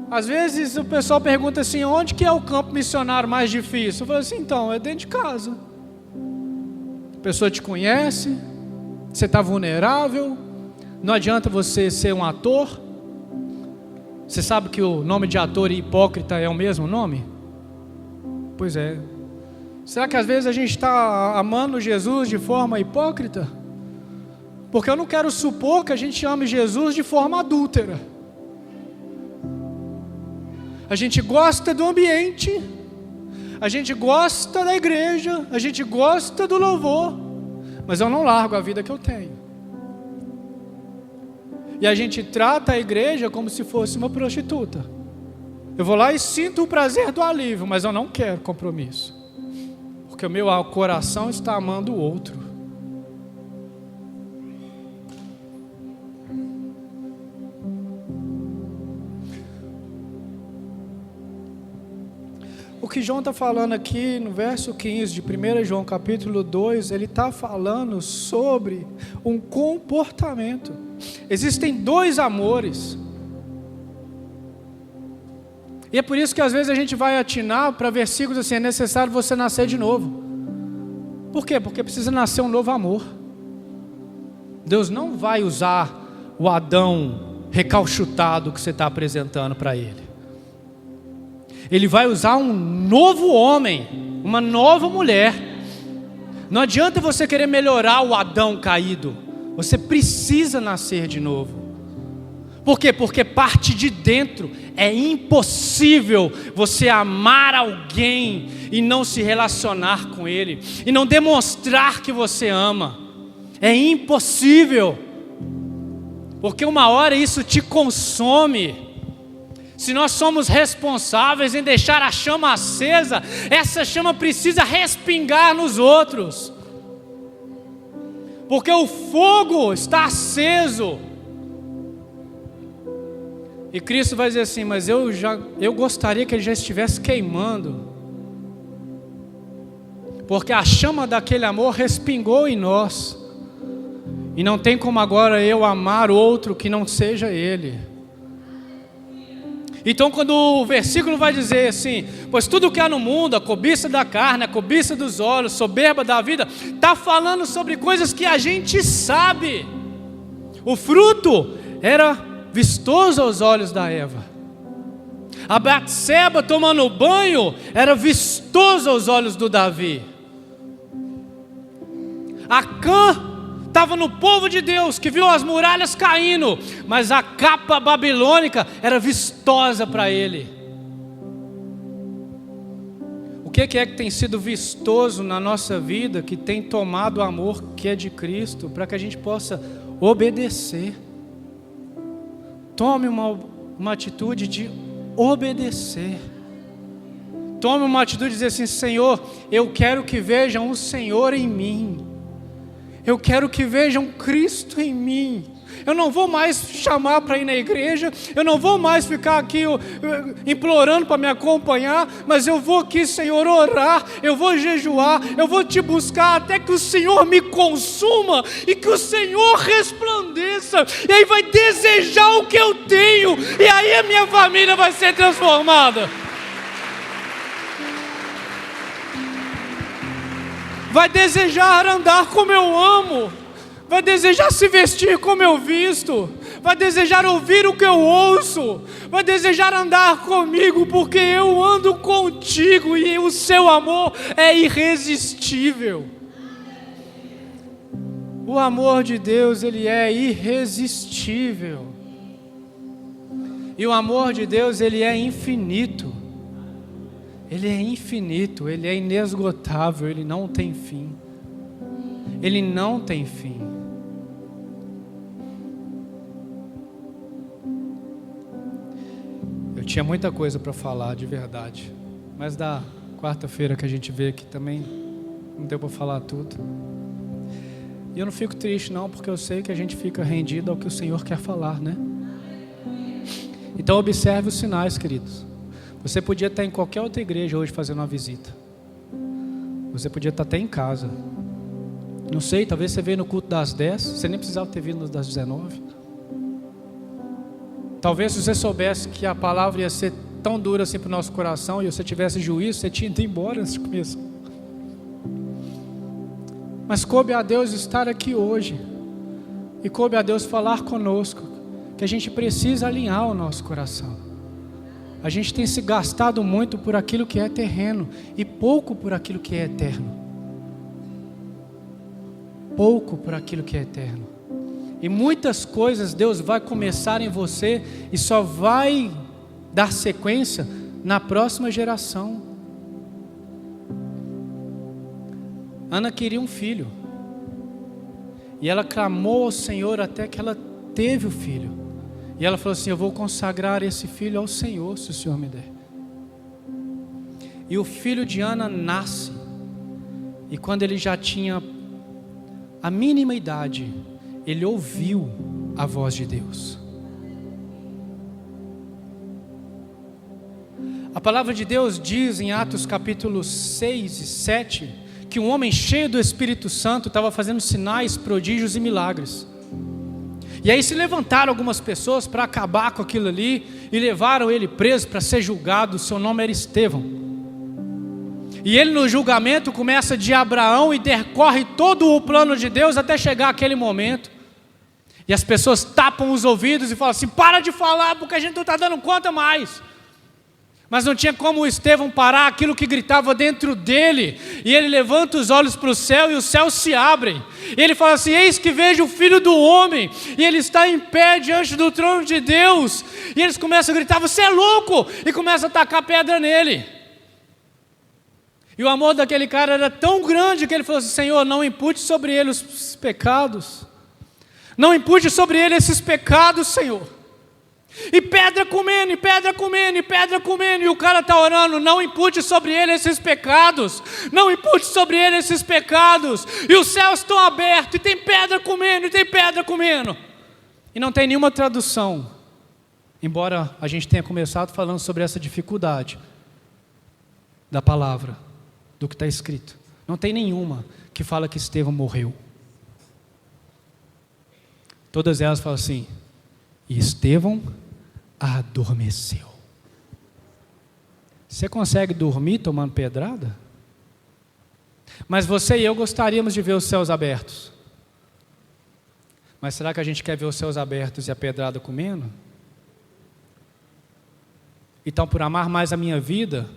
Às vezes o pessoal pergunta assim, onde que é o campo missionário mais difícil? Eu falo assim, então, é dentro de casa. A pessoa te conhece, você está vulnerável, não adianta você ser um ator. Você sabe que o nome de ator e hipócrita é o mesmo nome? Pois é. Será que às vezes a gente está amando Jesus de forma hipócrita? Porque eu não quero supor que a gente ame Jesus de forma adúltera. A gente gosta do ambiente, a gente gosta da igreja, a gente gosta do louvor, mas eu não largo a vida que eu tenho. E a gente trata a igreja como se fosse uma prostituta. Eu vou lá e sinto o prazer do alívio, mas eu não quero compromisso, porque o meu coração está amando o outro. O que João está falando aqui no verso 15 de 1 João capítulo 2, ele está falando sobre um comportamento. Existem dois amores. E é por isso que às vezes a gente vai atinar para versículos assim, é necessário você nascer de novo. Por quê? Porque precisa nascer um novo amor. Deus não vai usar o Adão recalchutado que você está apresentando para Ele. Ele vai usar um novo homem, uma nova mulher. Não adianta você querer melhorar o Adão caído. Você precisa nascer de novo. Por quê? Porque parte de dentro. É impossível você amar alguém e não se relacionar com ele, e não demonstrar que você ama. É impossível. Porque uma hora isso te consome. Se nós somos responsáveis em deixar a chama acesa, essa chama precisa respingar nos outros. Porque o fogo está aceso. E Cristo vai dizer assim, mas eu gostaria que ele já estivesse queimando. Porque a chama daquele amor respingou em nós. E não tem como agora eu amar outro que não seja ele. Então quando o versículo vai dizer assim, pois tudo que há no mundo, a cobiça da carne, a cobiça dos olhos, soberba da vida, está falando sobre coisas que a gente sabe. O fruto era vistoso aos olhos da Eva. A Batseba tomando banho era vistoso aos olhos do Davi. Acã estava no povo de Deus, que viu as muralhas caindo, mas a capa babilônica era vistosa para ele. O que é que tem sido vistoso na nossa vida, que tem tomado o amor que é de Cristo, para que a gente possa obedecer? Tome uma atitude de obedecer. Tome uma atitude de dizer assim, Senhor, eu quero que vejam o Senhor em mim. Eu quero que vejam Cristo em mim. Eu não vou mais chamar para ir na igreja. Eu não vou mais ficar aqui implorando para me acompanhar. Mas eu vou aqui, Senhor, orar. Eu vou jejuar. Eu vou te buscar até que o Senhor me consuma. E que o Senhor resplandeça. E aí vai desejar o que eu tenho. E aí a minha família vai ser transformada. Vai desejar andar como eu amo, vai desejar se vestir como eu visto, vai desejar ouvir o que eu ouço, vai desejar andar comigo, porque eu ando contigo e o seu amor é irresistível. O amor de Deus, ele é irresistível, e o amor de Deus, ele é infinito. Ele é infinito, ele é inesgotável, ele não tem fim. Ele não tem fim. Eu tinha muita coisa para falar, de verdade. Mas da quarta-feira que a gente vê aqui também, não deu para falar tudo. E eu não fico triste não, porque eu sei que a gente fica rendido ao que o Senhor quer falar, né? Então observe os sinais, queridos. Você podia estar em qualquer outra igreja hoje fazendo uma visita. Você podia estar até em casa. Não sei, talvez você veio no culto das 10, você nem precisava ter vindo das 19. Talvez se você soubesse que a palavra ia ser tão dura assim para o nosso coração e você tivesse juízo, você tinha ido embora antes de começar. Mas coube a Deus estar aqui hoje. E coube a Deus falar conosco que a gente precisa alinhar o nosso coração. A gente tem se gastado muito por aquilo que é terreno e pouco por aquilo que é eterno. Pouco por aquilo que é eterno. E muitas coisas Deus vai começar em você e só vai dar sequência na próxima geração. Ana queria um filho. E ela clamou ao Senhor até que ela teve o filho. E ela falou assim: eu vou consagrar esse filho ao Senhor, se o Senhor me der. E o filho de Ana nasce. E quando ele já tinha a mínima idade, ele ouviu a voz de Deus. A palavra de Deus diz em Atos capítulos 6 e 7, que um homem cheio do Espírito Santo estava fazendo sinais, prodígios e milagres. E aí se levantaram algumas pessoas para acabar com aquilo ali e levaram ele preso para ser julgado. O seu nome era Estevão. E ele no julgamento começa de Abraão e decorre todo o plano de Deus até chegar aquele momento. E as pessoas tapam os ouvidos e falam assim: para de falar porque a gente não está dando conta mais. Mas não tinha como o Estevão parar aquilo que gritava dentro dele. E ele levanta os olhos para o céu e os céus se abrem. E ele fala assim: eis que vejo o Filho do Homem. E ele está em pé diante do trono de Deus. E eles começam a gritar: você é louco! E começam a tacar pedra nele. E o amor daquele cara era tão grande que ele falou assim: Senhor, não impute sobre ele os pecados. Não impute sobre ele esses pecados, Senhor. E pedra comendo, e pedra comendo, e pedra comendo. E o cara está orando: não impute sobre ele esses pecados. Não impute sobre ele esses pecados. E os céus estão abertos, e tem pedra comendo, e tem pedra comendo. E não tem nenhuma tradução. Embora a gente tenha começado falando sobre essa dificuldade da palavra, do que está escrito. Não tem nenhuma que fala que Estevão morreu. Todas elas falam assim: e Estevão adormeceu. Você consegue dormir tomando pedrada? Mas você e eu gostaríamos de ver os céus abertos. Mas será que a gente quer ver os céus abertos e a pedrada comendo? Então, por amar mais a minha vida,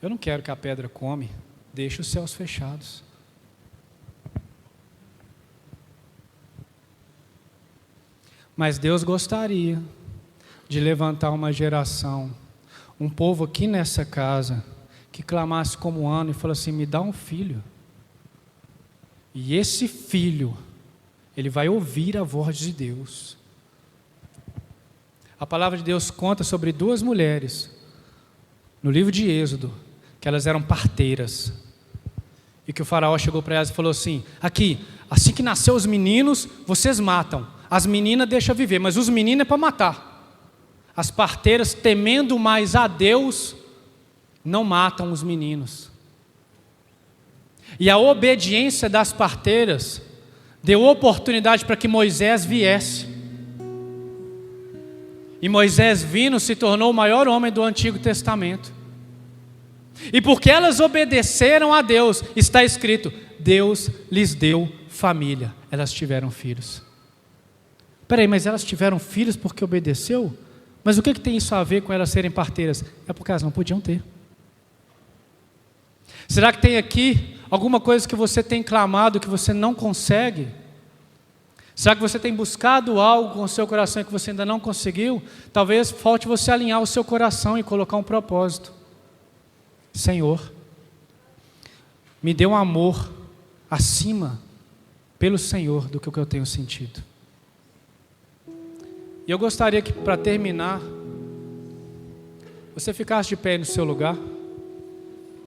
eu não quero que a pedra come. Deixe os céus fechados. Mas Deus gostaria de levantar uma geração, um povo aqui nessa casa, que clamasse como Ana e falasse assim: me dá um filho. E esse filho, ele vai ouvir a voz de Deus. A palavra de Deus conta sobre duas mulheres, no livro de Êxodo, que elas eram parteiras. E que o faraó chegou para elas e falou assim: aqui, assim que nasceu os meninos, vocês matam. As meninas deixam viver, mas os meninos é para matar. As parteiras, temendo mais a Deus, não matam os meninos. E a obediência das parteiras deu oportunidade para que Moisés viesse. E Moisés vindo se tornou o maior homem do Antigo Testamento. E porque elas obedeceram a Deus, está escrito: Deus lhes deu família. Elas tiveram filhos. Peraí, mas elas tiveram filhos porque obedeceu? Mas o que tem isso a ver com elas serem parteiras? É porque elas não podiam ter. Será que tem aqui alguma coisa que você tem clamado que você não consegue? Será que você tem buscado algo com o seu coração que você ainda não conseguiu? Talvez falte você alinhar o seu coração e colocar um propósito. Senhor, me dê um amor acima pelo Senhor do que o que eu tenho sentido. E eu gostaria que, para terminar, você ficasse de pé no seu lugar.